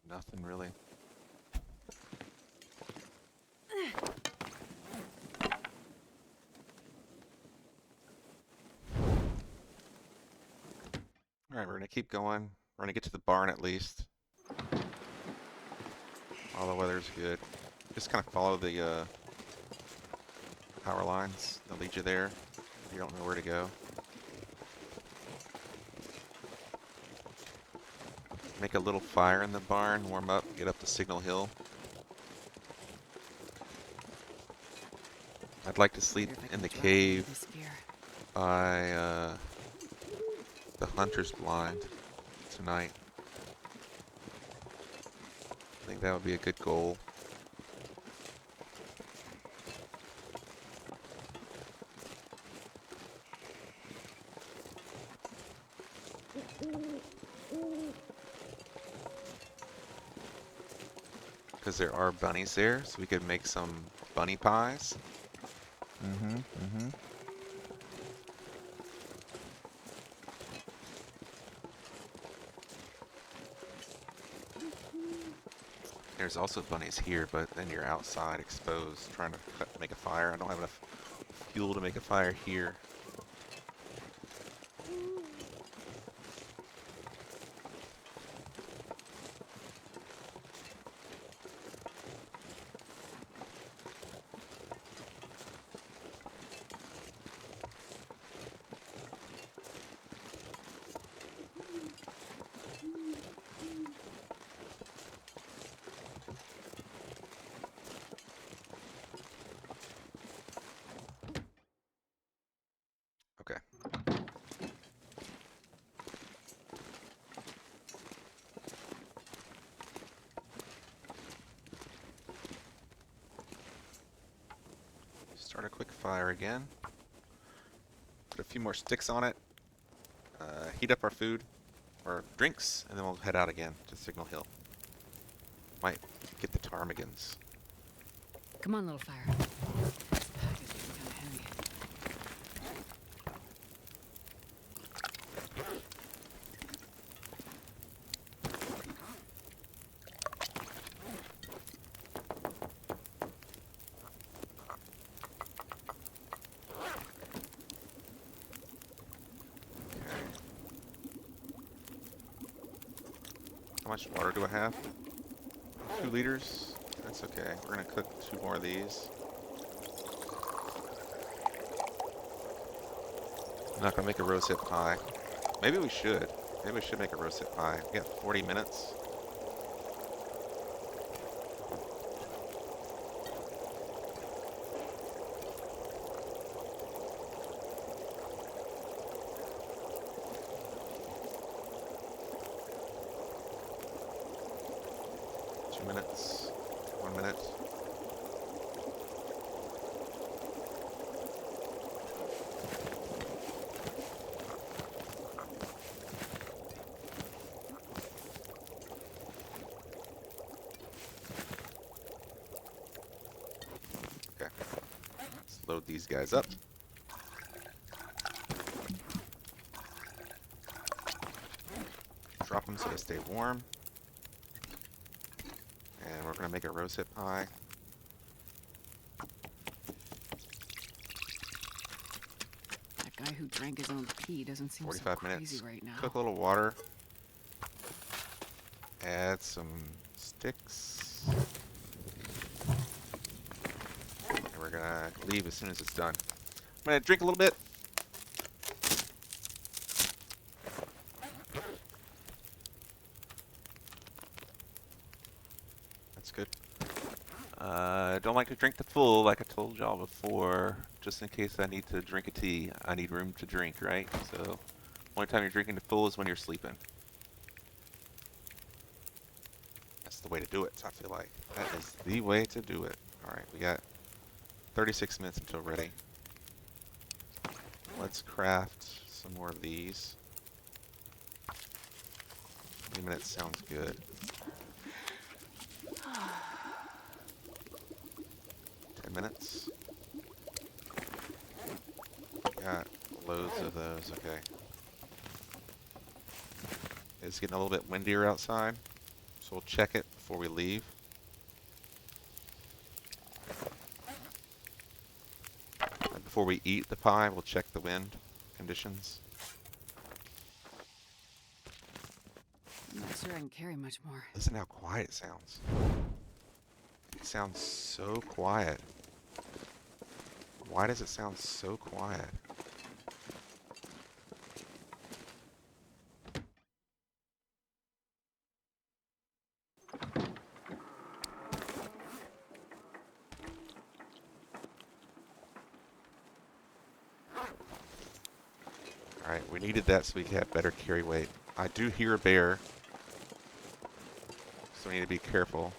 Speaker 1: Nothing really. Alright, we're gonna keep going. We're gonna get to the barn at least. All the weather's good. Just kind of follow the power lines. They'll lead you there if you don't know where to go. Make a little fire in the barn, warm up, get up to Signal Hill. I'd like to sleep in the cave by the Hunter's Blind tonight. I think that would be a good goal. Because there are bunnies there, so we could make some bunny pies. There's also bunnies here, but then you're outside exposed trying to make a fire. I don't have enough fuel to make a fire here. Okay. Start a quick fire again. Put a few more sticks on it. Heat up our food, or drinks, and then we'll head out again to Signal Hill. Might get the ptarmigans.
Speaker 2: Come on, little fire. This pack is getting kind of heavy.
Speaker 1: How much water do I have? 2 liters? That's okay. We're gonna cook 2 more of these. I'm not gonna make a rosehip pie. Maybe we should. Maybe we should make a rosehip pie. We got 40 minutes. Minutes. 1 minute. Okay. Let's load these guys up. Drop them so they stay warm. And we're going to make a rosehip pie.
Speaker 2: That guy who drank his own pee doesn't seem so
Speaker 1: 45
Speaker 2: crazy
Speaker 1: minutes.
Speaker 2: right now.
Speaker 1: Cook a little water. Add some sticks. And we're gonna leave as soon as it's done. I'm gonna drink a little bit. That's good. I don't like to drink the full, like I told y'all before, just in case I need to drink a tea. I need room to drink, right? So, only time you're drinking the full is when you're sleeping. That's the way to do it, I feel like. That is the way to do it. Alright, we got 36 minutes until ready. Let's craft some more of these. 20 minutes sounds good. 10 minutes. Got loads of those, okay. It's getting a little bit windier outside, so we'll check it before we leave. And before we eat the pie, we'll check the wind conditions.
Speaker 2: I'm not sure I can carry much more.
Speaker 1: Listen how quiet it sounds. It sounds so quiet. Why does it sound so quiet? Alright, we needed that so we could have better carry weight. I do hear a bear, so we need to be careful.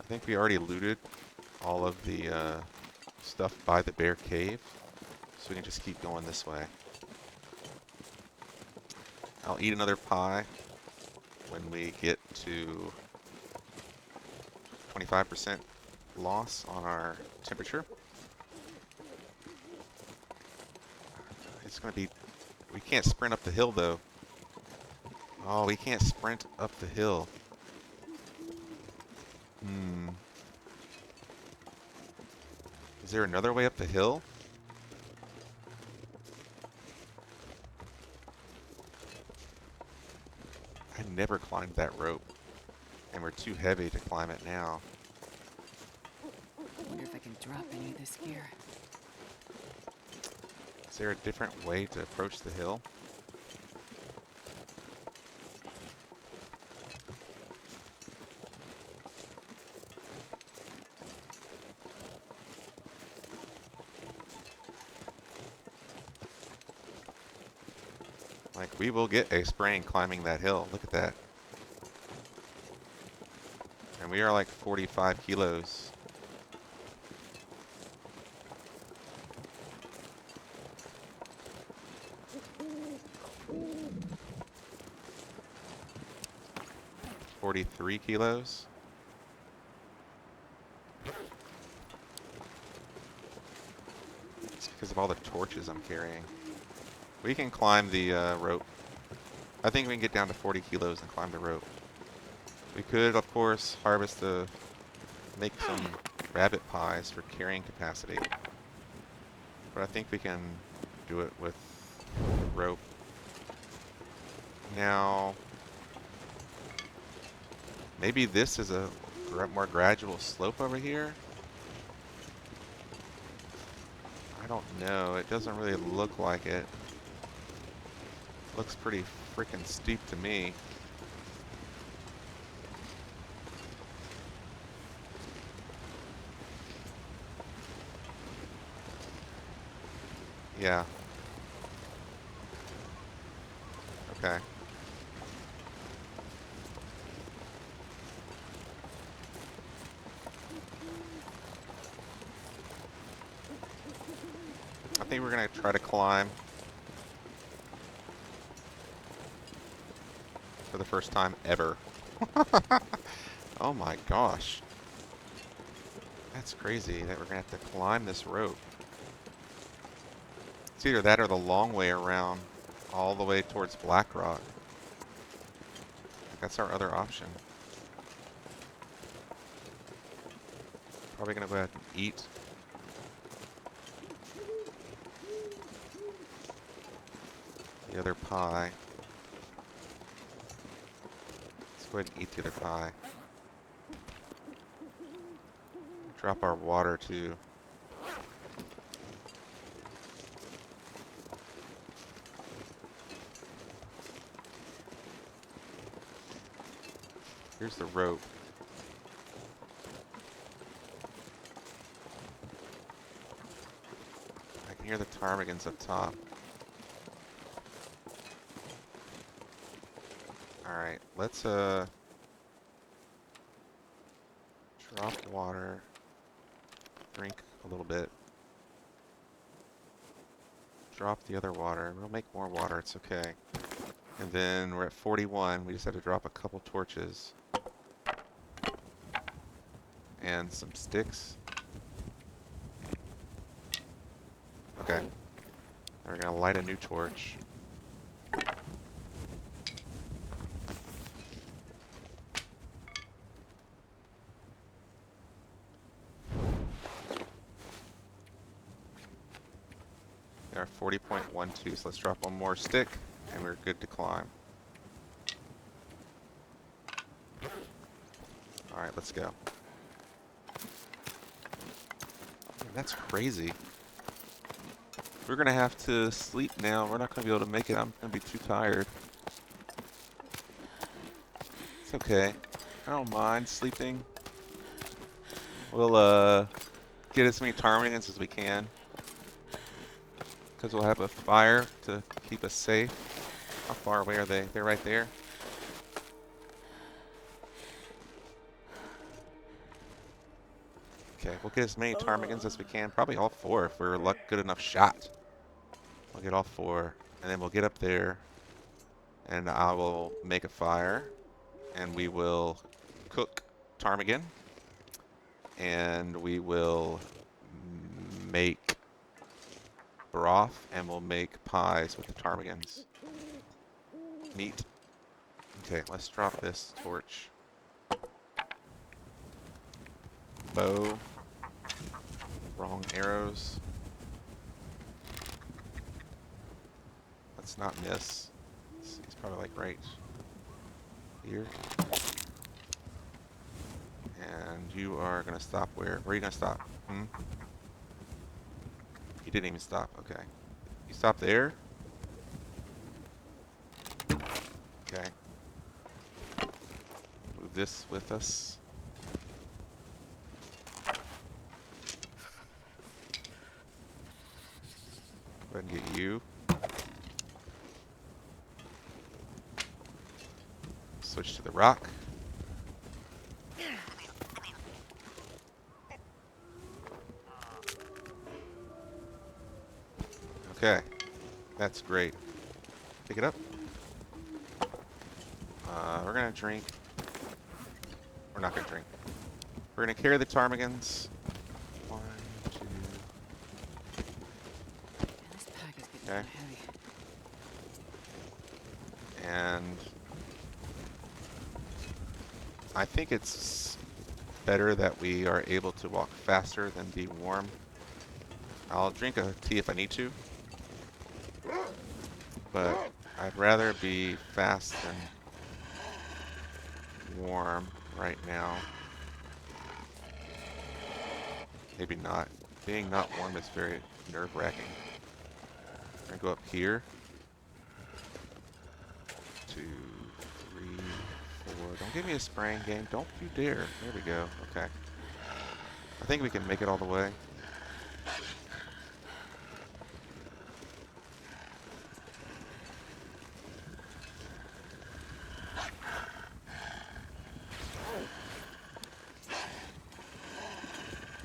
Speaker 1: I think we already looted all of the stuff by the bear cave, so we can just keep going this way. I'll eat another pie when we get to 25% loss on our temperature. It's going to be... We can't sprint up the hill, though. Oh, we can't sprint up the hill. Is there another way up the hill? I never climbed that rope, and we're too heavy to climb it now.
Speaker 2: I wonder if I can drop any of this gear.
Speaker 1: Is there a different way to approach the hill? Like, we will get a sprain climbing that hill. Look at that. And we are like 45 kilos. $43 kilos. It's because of all the torches I'm carrying. We can climb the rope. I think we can get down to 40 kilos and climb the rope. We could, of course, harvest make some rabbit pies for carrying capacity. But I think we can do it with rope. Now, maybe this is a more gradual slope over here. I don't know. It doesn't really look like it. Looks pretty freaking steep to me. Yeah. Okay. I think we're gonna try to climb for the first time ever. Oh my gosh. That's crazy that we're gonna have to climb this rope. It's either that or the long way around all the way towards Black Rock. That's our other option. Probably gonna go ahead and eat. The other pie. Let's go ahead and eat the other pie. Drop our water too. Here's the rope. I can hear the ptarmigans up top. Alright, let's drop water. Drink a little bit. Drop the other water. We'll make more water, it's okay. And then we're at 41. We just have to drop a couple torches. And some sticks. Okay. And we're gonna light a new torch. We are 40.12, so let's drop one more stick, and we're good to climb. Alright, let's go. Man, that's crazy. We're gonna have to sleep now. We're not gonna be able to make it. I'm gonna be too tired. It's okay. I don't mind sleeping. We'll get as many ptarmigans as we can, because we'll have a fire to keep us safe. How far away are they? They're right there. Okay, we'll get as many ptarmigans as we can. Probably all 4 if we're good enough shot. We'll get all 4, and then we'll get up there, and I will make a fire, and we will cook ptarmigan, and we will make broth, and we'll make pies with the ptarmigans. Neat. Okay, let's drop this torch. Bow. Wrong arrows. Let's not miss. He's probably like right here. And you are gonna stop where? Where are you gonna stop? You didn't even stop. Okay. You stop there? Okay. Move this with us. Go ahead and get you. Switch to the rock. Okay. That's great. Pick it up. We're gonna drink. We're not gonna drink. We're gonna carry the ptarmigans. 1, 2.
Speaker 2: This pack is getting
Speaker 1: Okay.
Speaker 2: heavy.
Speaker 1: And I think it's better that we are able to walk faster than be warm. I'll drink a tea if I need to, but I'd rather be fast than warm right now. Maybe not. Being not warm is very nerve-wracking. I'm gonna go up here. 2, 3, 4. Don't give me a spraying game. Don't you dare. There we go. Okay. I think we can make it all the way.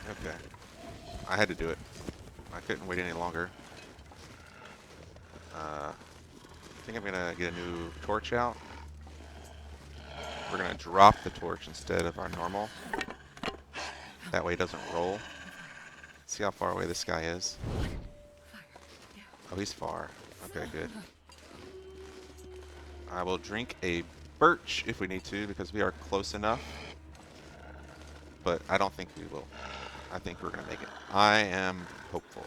Speaker 1: Okay. I had to do it. I couldn't wait any longer. I think I'm gonna get a new torch out. We're gonna drop the torch instead of our normal. That way it doesn't roll. See how far away this guy is. Oh, he's far. Okay, good. I will drink a birch if we need to, because we are close enough. But I don't think we will. I think we're going to make it. I am hopeful.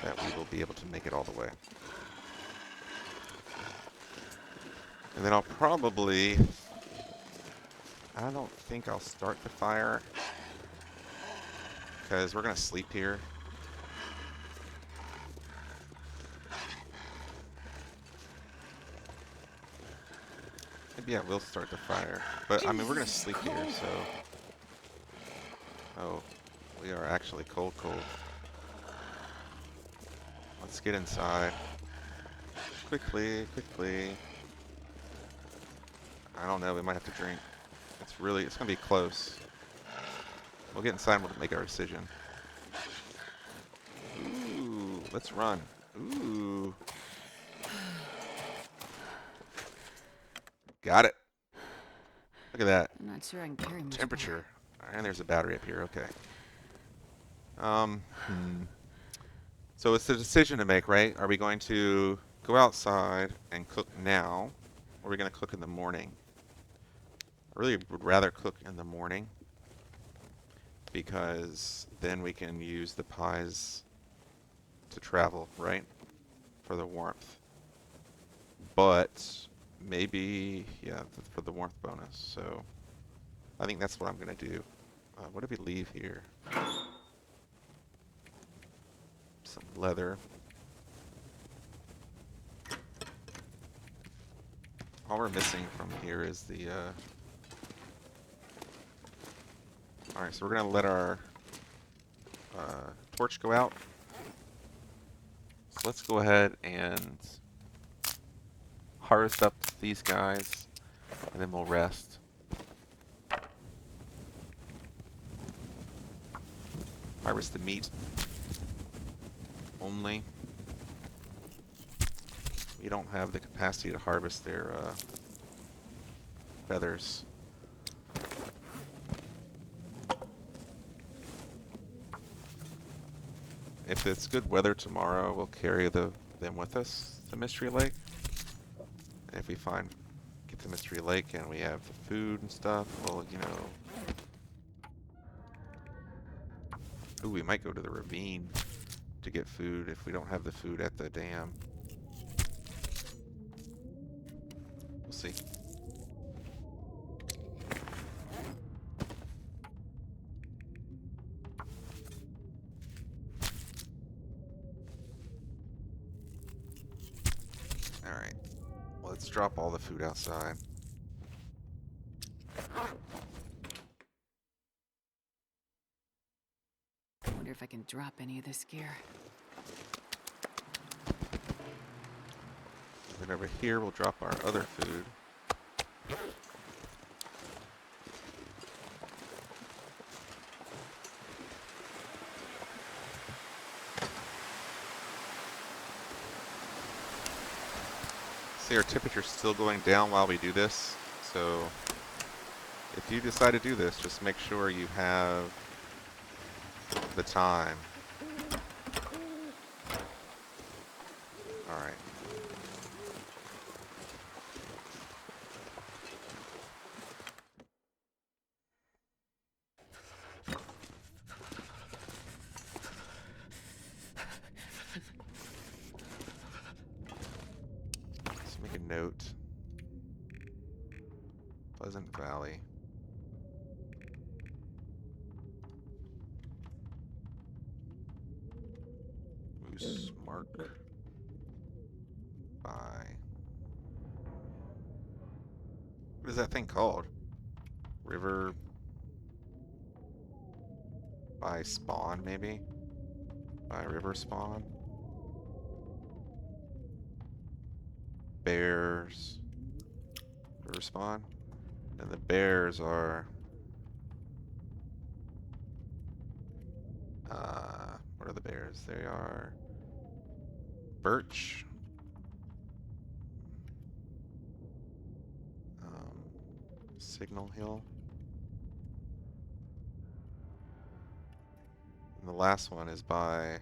Speaker 1: That we will be able to make it all the way. And then I'll probably... I don't think I'll start the fire, because we're going to sleep here. Maybe I will start the fire. But, I mean, we're going to sleep here, so... Oh, we are actually cold. Let's get inside. Quickly. I don't know, we might have to drink. It's going to be close. We'll get inside and we'll make our decision. Ooh, let's run. Ooh. Got it. Look at that.
Speaker 2: I'm not sure I can carry much
Speaker 1: Temperature. And there's a battery up here, okay. So it's a decision to make, right? Are we going to go outside and cook now, or are we going to cook in the morning? I really would rather cook in the morning, because then we can use the pies to travel, right? For the warmth. But maybe, yeah, for the warmth bonus. So I think that's what I'm going to do. What did we leave here? Some leather. All we're missing from here is the... Alright, so we're going to let our torch go out. So let's go ahead and harvest up these guys, and then we'll rest. Harvest the meat only. We don't have the capacity to harvest their feathers. If it's good weather tomorrow, we'll carry them with us to Mystery Lake. And if we get to Mystery Lake and we have the food and stuff, well, you know... Ooh, we might go to the ravine to get food if we don't have the food at the dam. We'll see. Alright. Let's drop all the food outside.
Speaker 2: I wonder if I can drop any of this gear.
Speaker 1: Then over here, we'll drop our other food. See, our temperature's still going down while we do this, so if you decide to do this, just make sure you have the time. Alright. Let's make a note. Pleasant Valley. Moose Mark by... What is that thing called? River by Spawn, maybe? By River Spawn? Bears. River Spawn? And the bears are... what are the bears? They are... Birch. Signal Hill. And the last one is by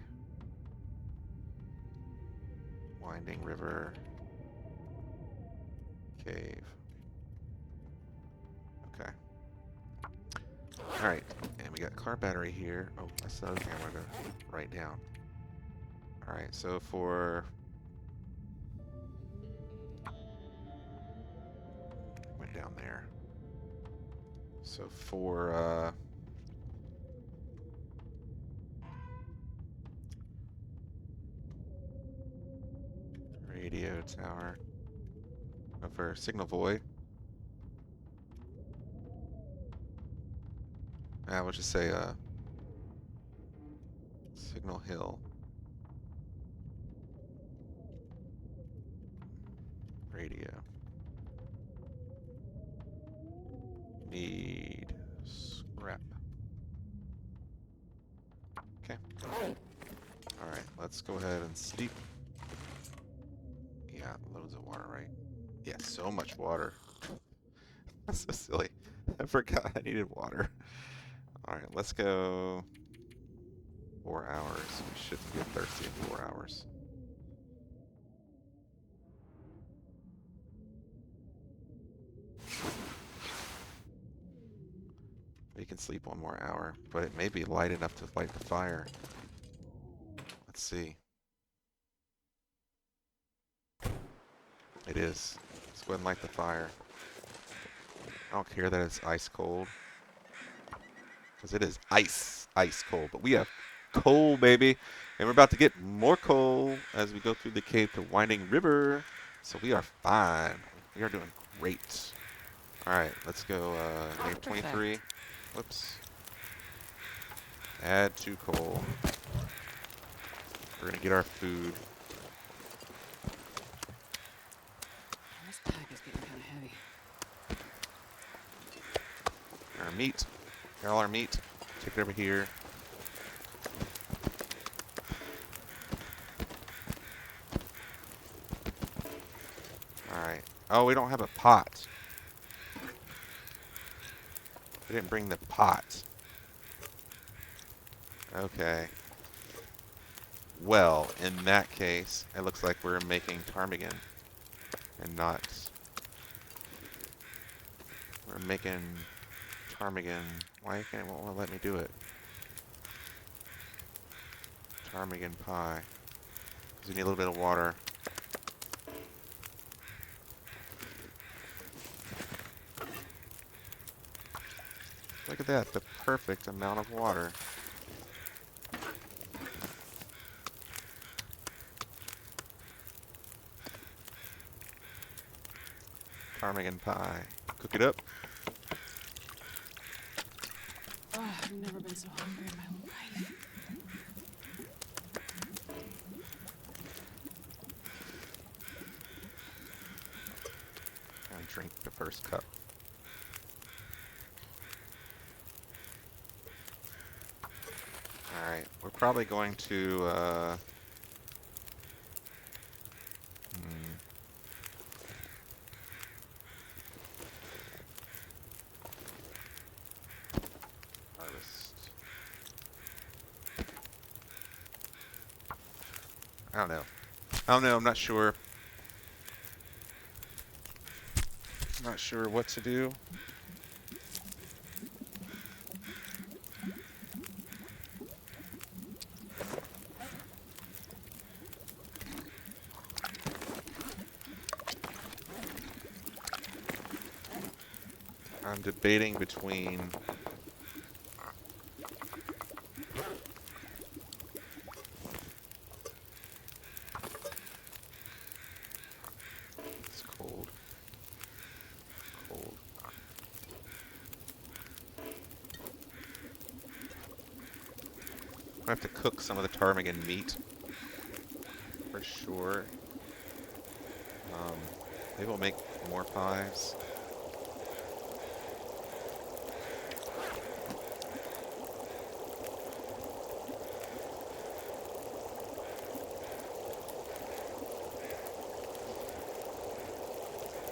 Speaker 1: Winding River Cave. Okay. Alright, and we got car battery here. Oh, that's the other thing I wanted to write down. Alright, so for... went down there. So for, radio tower. Oh, for signal void. We'll just say, Signal Hill. Radio. Need scrap. Okay. Alright, let's go ahead and sleep. Yeah, loads of water, right? Yeah, so much water. That's so silly. I forgot I needed water. Alright, let's go 4 hours. We shouldn't get thirsty in 4 hours. We can sleep 1 more hour, but it may be light enough to light the fire. Let's see. It is. Let's go ahead and light the fire. I don't care that it's ice cold. Because it is ice cold. But we have coal, baby. And we're about to get more coal as we go through the cave to Winding River. So we are fine. We are doing great. Alright, let's go name 23. Whoops. Add 2 coal. We're going to get our food.
Speaker 2: This pack is getting kind of heavy.
Speaker 1: Our meat. Got all our meat. Take it over here. Alright. Oh, we don't have a pot. We didn't bring the pot. Okay. Well, in that case, it looks like we're making ptarmigan and not... We're making ptarmigan. Why can't it won't let me do it? Ptarmigan pie. 'Cause we need a little bit of water. Look at that, the perfect amount of water. Ptarmigan pie. Cook it up.
Speaker 2: Oh, I've never been so hungry in my life.
Speaker 1: And drink the first cup. Alright, we're probably going to, harvest. I don't know. I'm not sure. Not sure what to do. I'm debating between it's cold. Cold. I have to cook some of the ptarmigan meat for sure. Maybe we'll make more pies.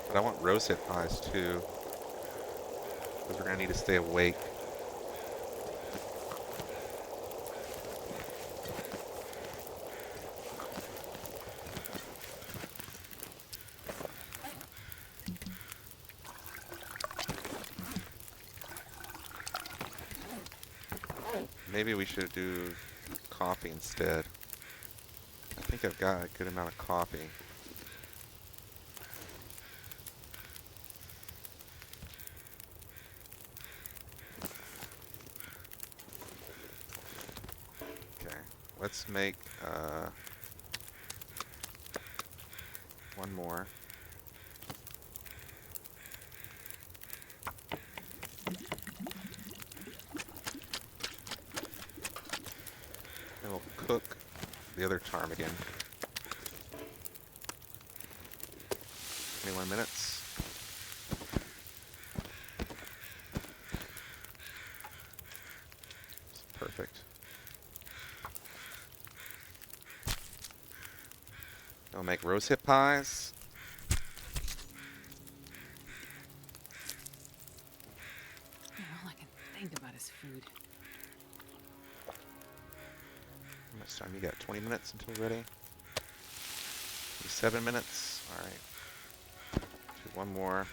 Speaker 1: But I want roasted pies too, because we're gonna need to stay awake. maybe we should do coffee instead. I think I've got a good amount of coffee. Okay, let's make one more. And we'll cook the other ptarmigan. 21 minutes. Perfect. We'll make rosehip pies.
Speaker 2: All I can think about is food.
Speaker 1: How much time you got? 20 minutes until ready? 7 minutes. All right. Do one more.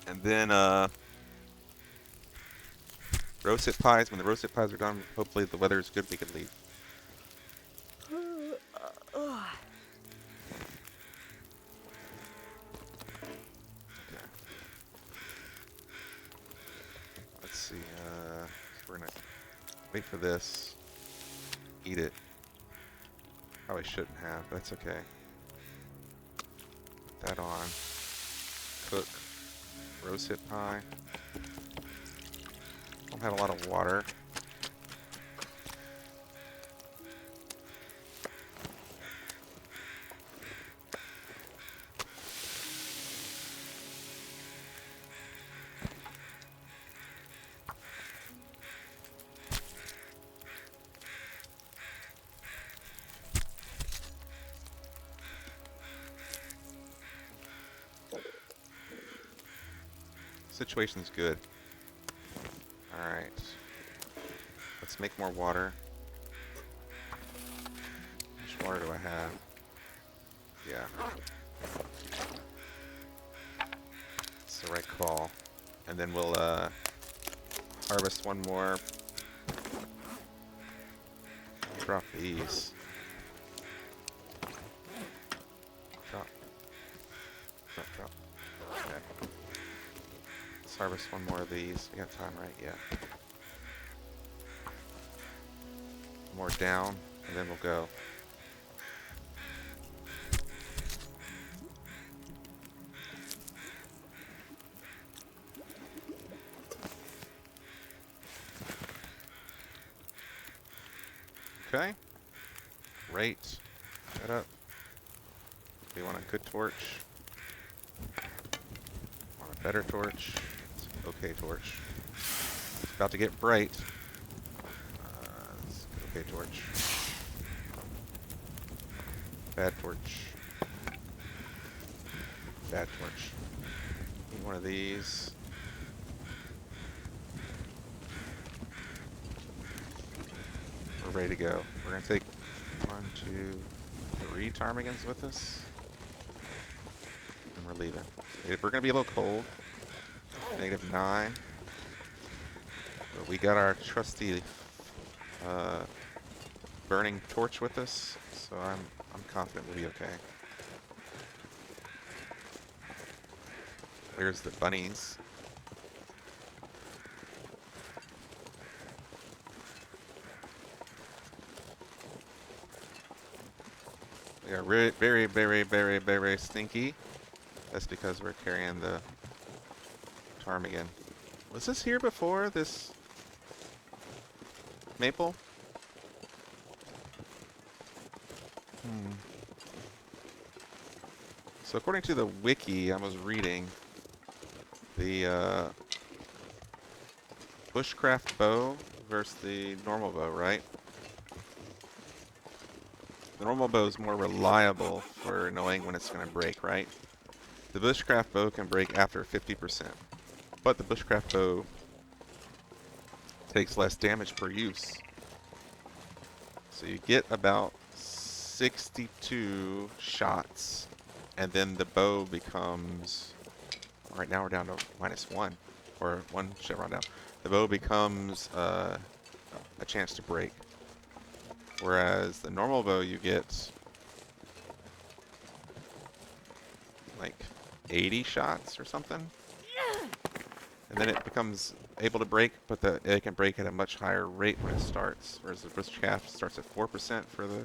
Speaker 1: And then rosehip pies. When the rosehip pies are done, hopefully the weather is good, we can leave. Let's see. We're gonna wait for this. Eat it. Probably shouldn't have, but that's okay. Put that on. Cook. Rosehip pie. Don't have a lot of water. Situation's good. Alright. Let's make more water. How much water do I have? Yeah. It's the right call. And then we'll harvest one more. Drop these. Drop. Drop, drop. Okay. Let's harvest one more of these. We got time, right? Yeah. More down, and then we'll go. Okay. Great. Set up. We want a good torch. Want a better torch. It's an okay torch. It's about to get bright. It's an okay torch. Bad torch. Bad torch. Need one of these. We're ready to go. We're gonna take 1, 2, 3 ptarmigans with us. And we're leaving. We're gonna be a little cold. -9. But we got our trusty burning torch with us, so I'm confident we'll be okay. There's the bunnies. They are very, very, very, very, very stinky. That's because we're carrying the ptarmigan. Was this here before, this maple? So according to the wiki I was reading, the bushcraft bow versus the normal bow, right? The normal bow is more reliable for knowing when it's going to break, right? The bushcraft bow can break after 50%, but the bushcraft bow takes less damage per use. So you get about 62 shots, and then the bow becomes, right now we're down to -1, or 1 chevron down. the bow becomes a chance to break. Whereas the normal bow, you get like 80 shots or something. And then it becomes able to break, but it can break at a much higher rate when it starts. Whereas the wrist shaft starts at 4% for the,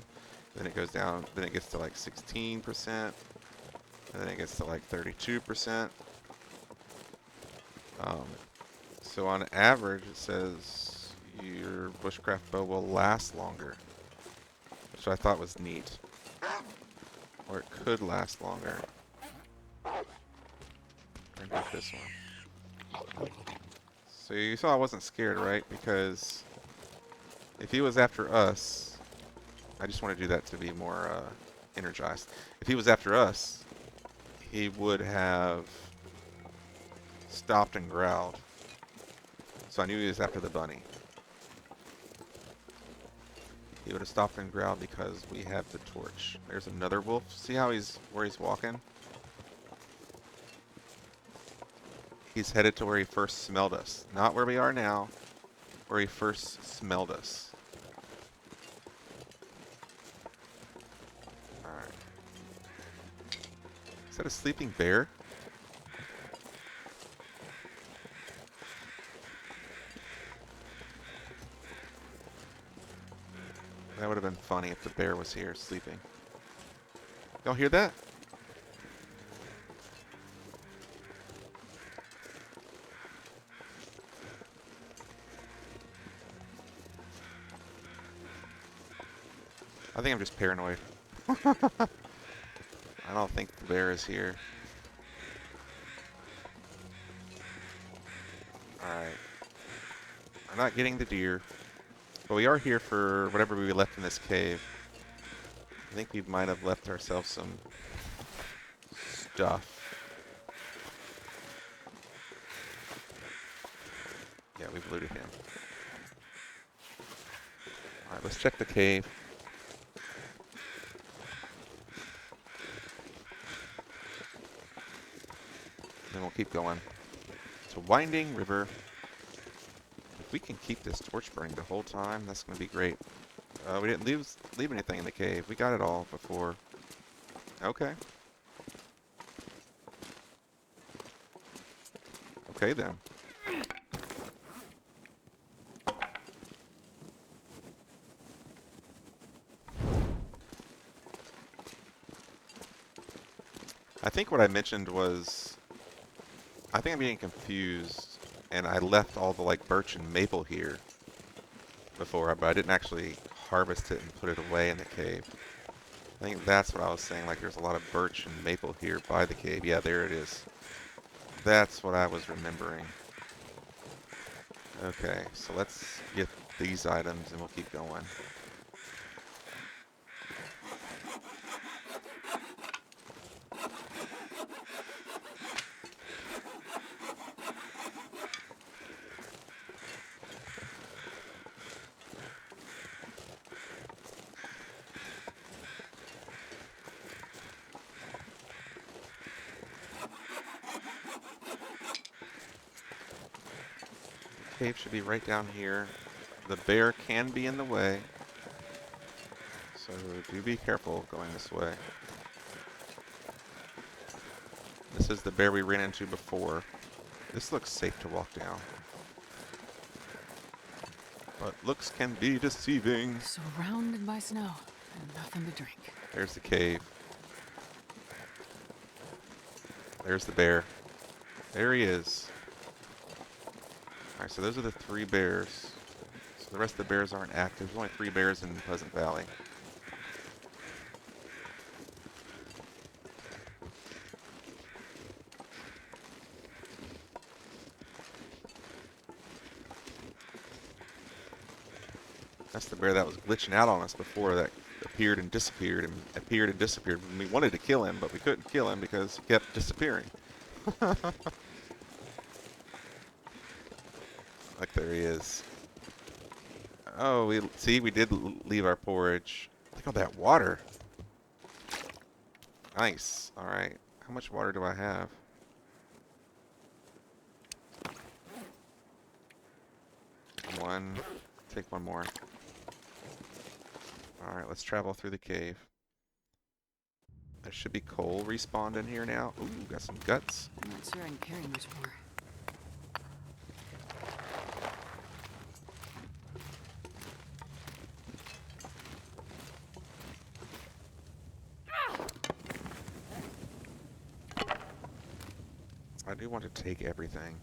Speaker 1: then it goes down, then it gets to like 16%, and then it gets to like 32%. So on average, it says your bushcraft bow will last longer, which I thought was neat. Or it could last longer. Bring back this one. So you saw I wasn't scared, right? Because if he was after us, I just want to do that to be more energized. If he was after us, he would have stopped and growled. So I knew he was after the bunny. He would have stopped and growled because we have the torch. There's another wolf. See how where he's walking? He's headed to where he first smelled us. Not where we are now, where he first smelled us. Alright. Is that a sleeping bear? That would have been funny if the bear was here sleeping. Y'all hear that? I think I'm just paranoid. I don't think the bear is here. Alright. I'm not getting the deer. But we are here for whatever we left in this cave. I think we might have left ourselves some stuff. Yeah, we've looted him. Alright, let's check the cave. Then we'll keep going. It's a winding river. If we can keep this torch burning the whole time, that's going to be great. We didn't leave anything in the cave. We got it all before. Okay. Okay then. I think what I mentioned was, I think I'm getting confused, and I left all the like birch and maple here before, but I didn't actually harvest it and put it away in the cave. I think that's what I was saying, like there's a lot of birch and maple here by the cave. Yeah, there it is. That's what I was remembering. Okay, so let's get these items and we'll keep going. Cave should be right down here. The bear can be in the way, so do be careful going this way. This is the bear we ran into before. This looks safe to walk down. But looks can be deceiving.
Speaker 2: Surrounded by snow and nothing to drink.
Speaker 1: There's the cave. There's the bear. There he is. Alright, so those are the 3 bears. So the rest of the bears aren't active. There's only 3 bears in Pleasant Valley. That's the bear that was glitching out on us before, that appeared and disappeared and appeared and disappeared. We wanted to kill him, but we couldn't kill him because he kept disappearing. Like, there he is. Oh, we did leave our porridge. Look at that water. Nice. All right. How much water do I have? one. Take one more. Alright, let's travel through the cave. There should be coal respawned in here now. Ooh, got some guts.
Speaker 2: I'm not sure I can carry much more.
Speaker 1: I do want to take everything.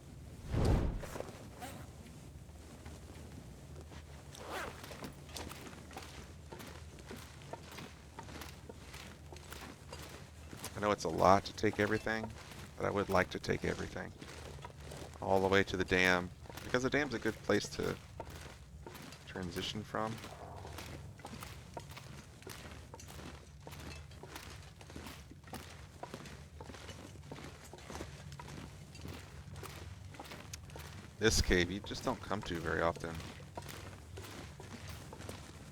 Speaker 1: I know it's a lot to take everything, but I would like to take everything. All the way to the dam, because the dam's a good place to transition from. This cave you just don't come to very often.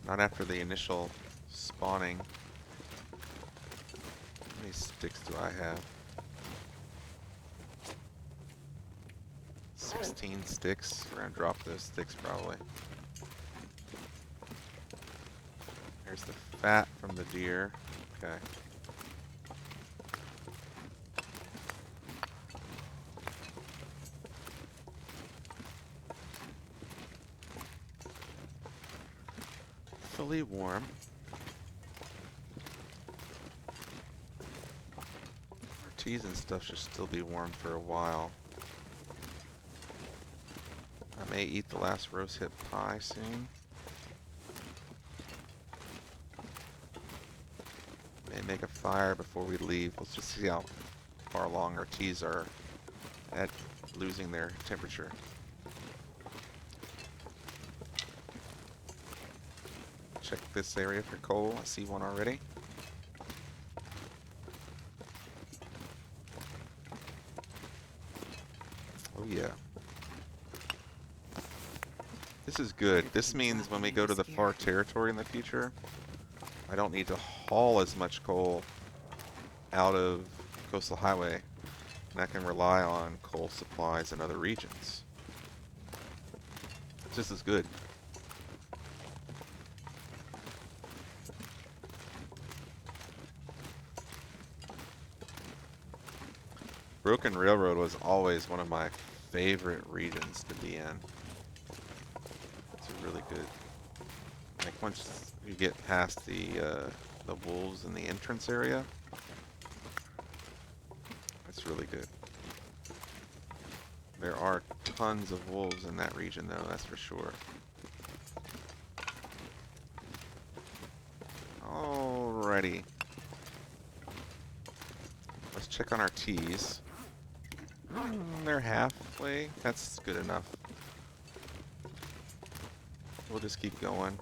Speaker 1: Not after the initial spawning. How many sticks do I have? 16 sticks. We're gonna drop those sticks probably. There's the fat from the deer. Okay. Fully warm. Our teas and stuff should still be warm for a while. I may eat the last rosehip pie soon. May make a fire before we leave. Let's just see how far along our teas are at losing their temperature. Check this area for coal. I see one already. Oh yeah. This is good. This means when we go to the far territory in the future, I don't need to haul as much coal out of Coastal Highway, and I can rely on coal supplies in other regions. It's just as good. Broken Railroad was always one of my favorite regions to be in. It's really good. Like once you get past the wolves in the entrance area, it's really good. There are tons of wolves in that region though, that's for sure. Alrighty. Let's check on our teas. They're halfway. That's good enough. We'll just keep going.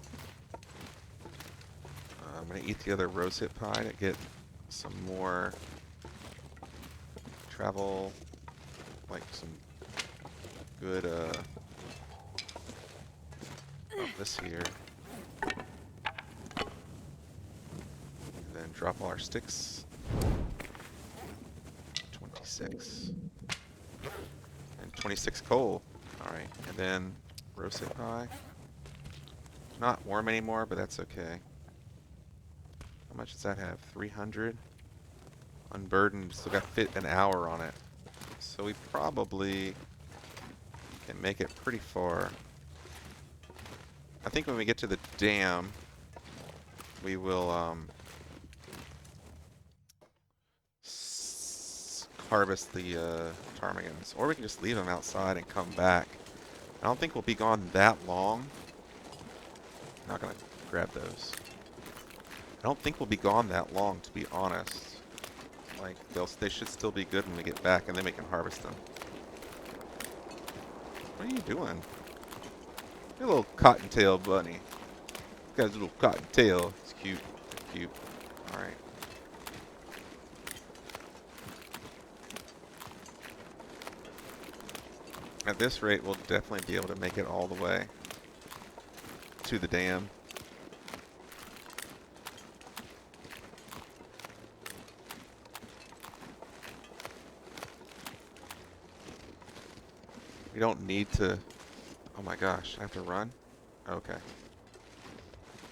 Speaker 1: I'm going to eat the other rosehip pie to get some more travel, like some good of this here. And then drop all our sticks. 26. And 26 coal. Alright, and then rosehip pie. Not warm anymore, but that's okay. How much does that have? 300? Unburdened, still got fit an hour on it. So we probably can make it pretty far. I think when we get to the dam, we will harvest the ptarmigans. Or we can just leave them outside and come back. I don't think we'll be gone that long. Not gonna grab those. I don't think we'll be gone that long, to be honest. Like, they should still be good when we get back, and then we can harvest them. What are you doing? You're a little cottontail bunny. Got his little cottontail. It's cute. It's cute. Alright. At this rate, we'll definitely be able to make it all the way to the dam. We don't need to Oh my gosh, I have to run? Okay.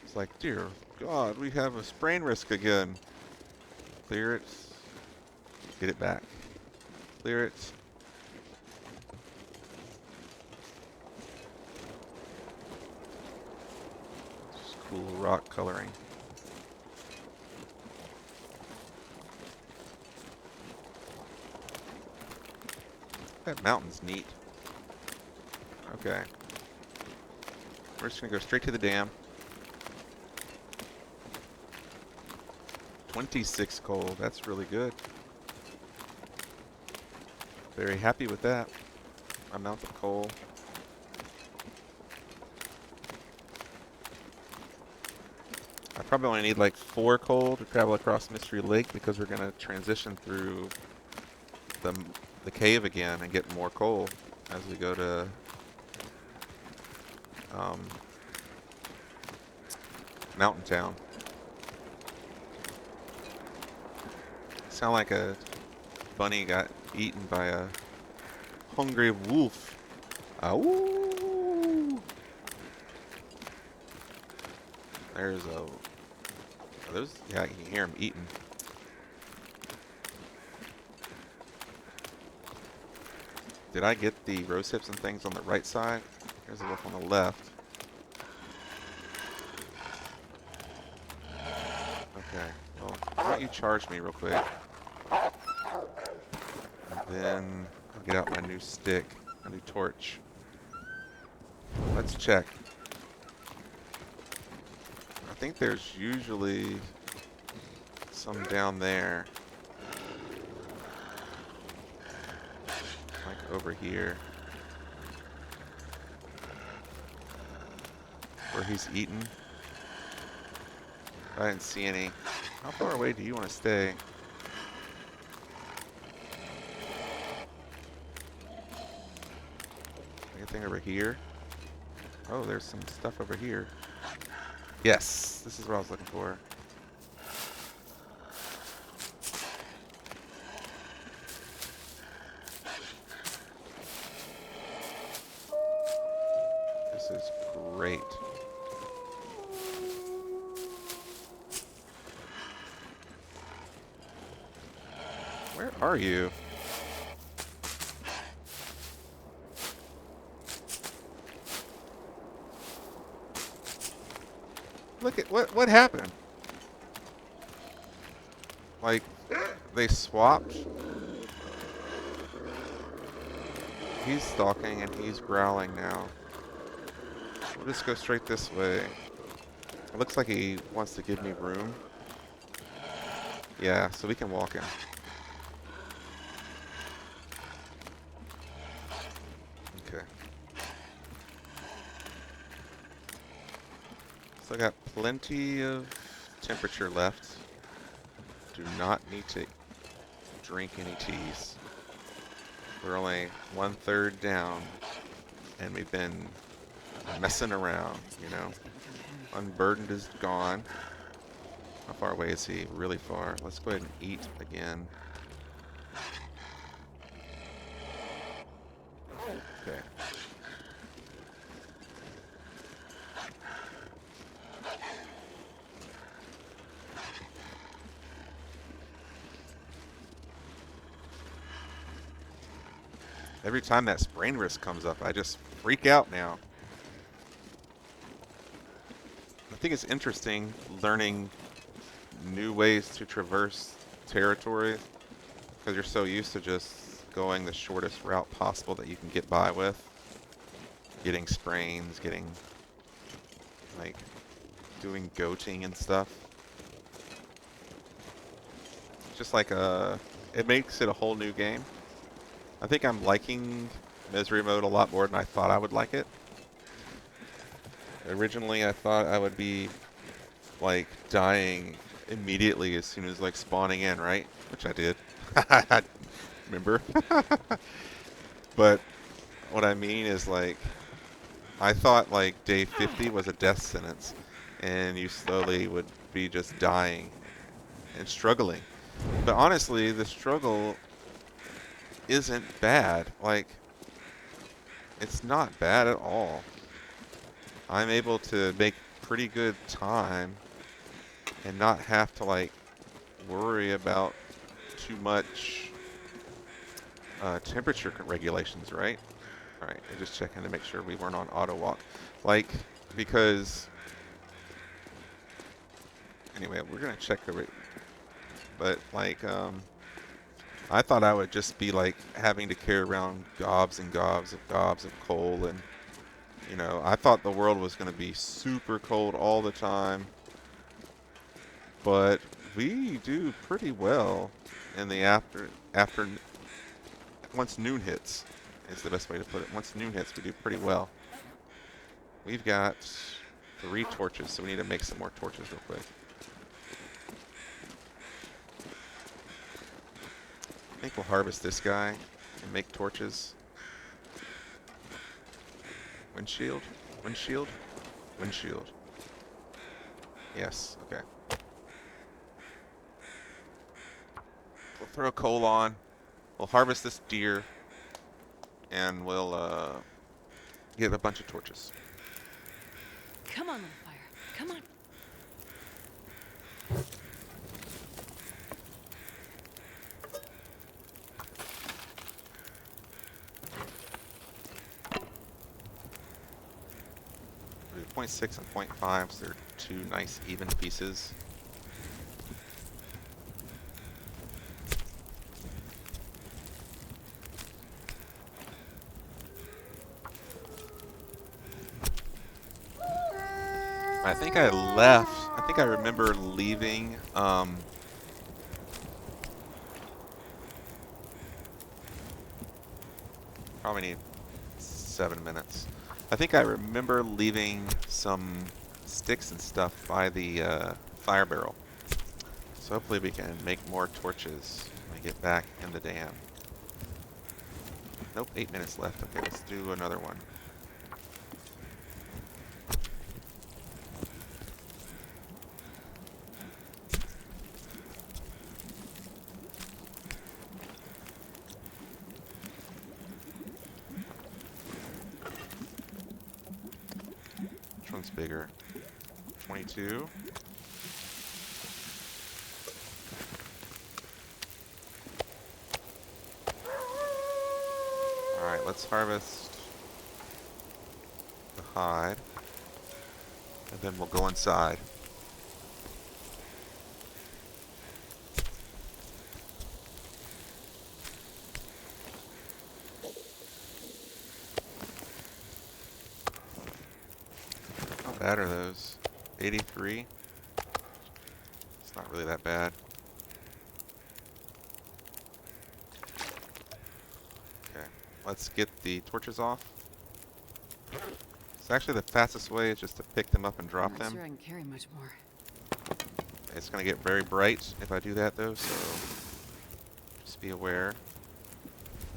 Speaker 1: It's like, dear God, we have a sprain risk again. Clear it. Get it back. Clear it. Just cool rock coloring. That mountain's neat. Okay. We're just gonna go straight to the dam. 26 coal, that's really good. Very happy with that amount of coal. I probably only need like 4 coal to travel across Mystery Lake because we're gonna transition through the cave again and get more coal as we go to Mountain Town. Sound like a bunny got eaten by a hungry wolf. Ow! There's a... Those, yeah, you can hear them eating. Did I get the rose hips and things on the right side? There's a wolf on the left. Okay, well, why don't you charge me real quick? And then I'll get out my new stick, my new torch. Let's check. I think there's usually some down there. Like over here. Where he's eating. I didn't see any. How far away do you want to stay? Anything over here? Oh, there's some stuff over here. Yes, this is what I was looking for. This is great. Where are you? Look at what happened? Like they swapped. He's stalking and he's growling now. We'll just go straight this way. It looks like he wants to give me room. Yeah, so we can walk him. Okay. So I got plenty of temperature left. Do not need to drink any teas. We're only 1/3 down, and we've been messing around, you know. Unburdened is gone. How far away is he? Really far. Let's go ahead and eat again. Okay. Every time that sprain risk comes up, I just freak out now. I think it's interesting learning new ways to traverse territory because you're so used to just going the shortest route possible that you can get by with. Getting sprains, getting, like, doing goating and stuff. Just like it makes it a whole new game. I think I'm liking Misery Mode a lot more than I thought I would like it. Originally, I thought I would be, like, dying immediately as soon as, like, spawning in, right? Which I did. Remember? But what I mean is, like, I thought, like, day 50 was a death sentence, and you slowly would be just dying and struggling. But honestly, the struggle isn't bad. Like, It's not bad at all. I'm able to make pretty good time and not have to like worry about too much temperature regulations, right? All right, I'm just checking to make sure we weren't on auto walk. Like, because, anyway, we're gonna check the, but like, I thought I would just be like having to carry around gobs and gobs of coal, and you know, I thought the world was gonna be super cold all the time, but we do pretty well in the after once noon hits is the best way to put it. Once noon hits, we do pretty well. We've got 3 torches, so we need to make some more torches real quick. I think we'll harvest this guy and make torches. Windshield? Windshield? Windshield. Yes, okay. We'll throw coal on. We'll harvest this deer. And we'll get a bunch of torches.
Speaker 2: Come on, little fire. Come on.
Speaker 1: 0.6 and 0.5, so they're 2 nice even pieces. I think I left. I think I remember leaving. Probably need 7 minutes. I think I remember leaving some sticks and stuff by the fire barrel. So hopefully we can make more torches when we get back in the dam. Nope, 8 minutes left. Okay, let's do another one. Which one's bigger? 22. Alright, let's harvest the hide. And then we'll go inside. How bad are those? 83? It's not really that bad. Okay, let's get the torches off. It's actually the fastest way is just to pick them up and drop
Speaker 2: I'm
Speaker 1: them.
Speaker 2: not sure I can carry much more.
Speaker 1: It's going to get very bright if I do that though, so just be aware.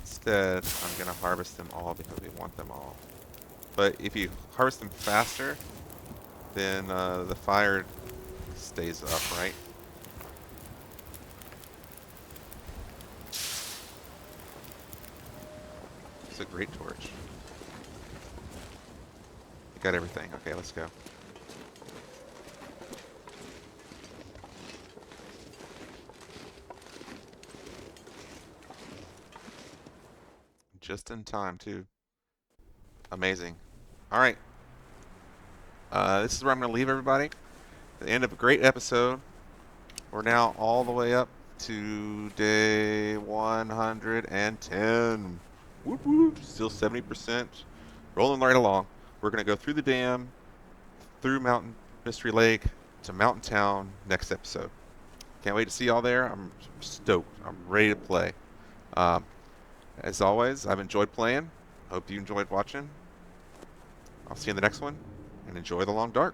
Speaker 1: Instead, I'm going to harvest them all because we want them all. But if you harvest them faster, then the fire stays up, right? It's a great torch. You got everything. Okay, let's go. Just in time, too. Amazing. All right. This is where I'm going to leave everybody. The end of a great episode. We're now all the way up to day 110. Whoop whoop. Still 70%. Rolling right along. We're going to go through the dam, through Mountain Mystery Lake, to Mountain Town next episode. Can't wait to see y'all there. I'm stoked. I'm ready to play. As always, I've enjoyed playing. Hope you enjoyed watching. I'll see you in the next one, and enjoy the long dark.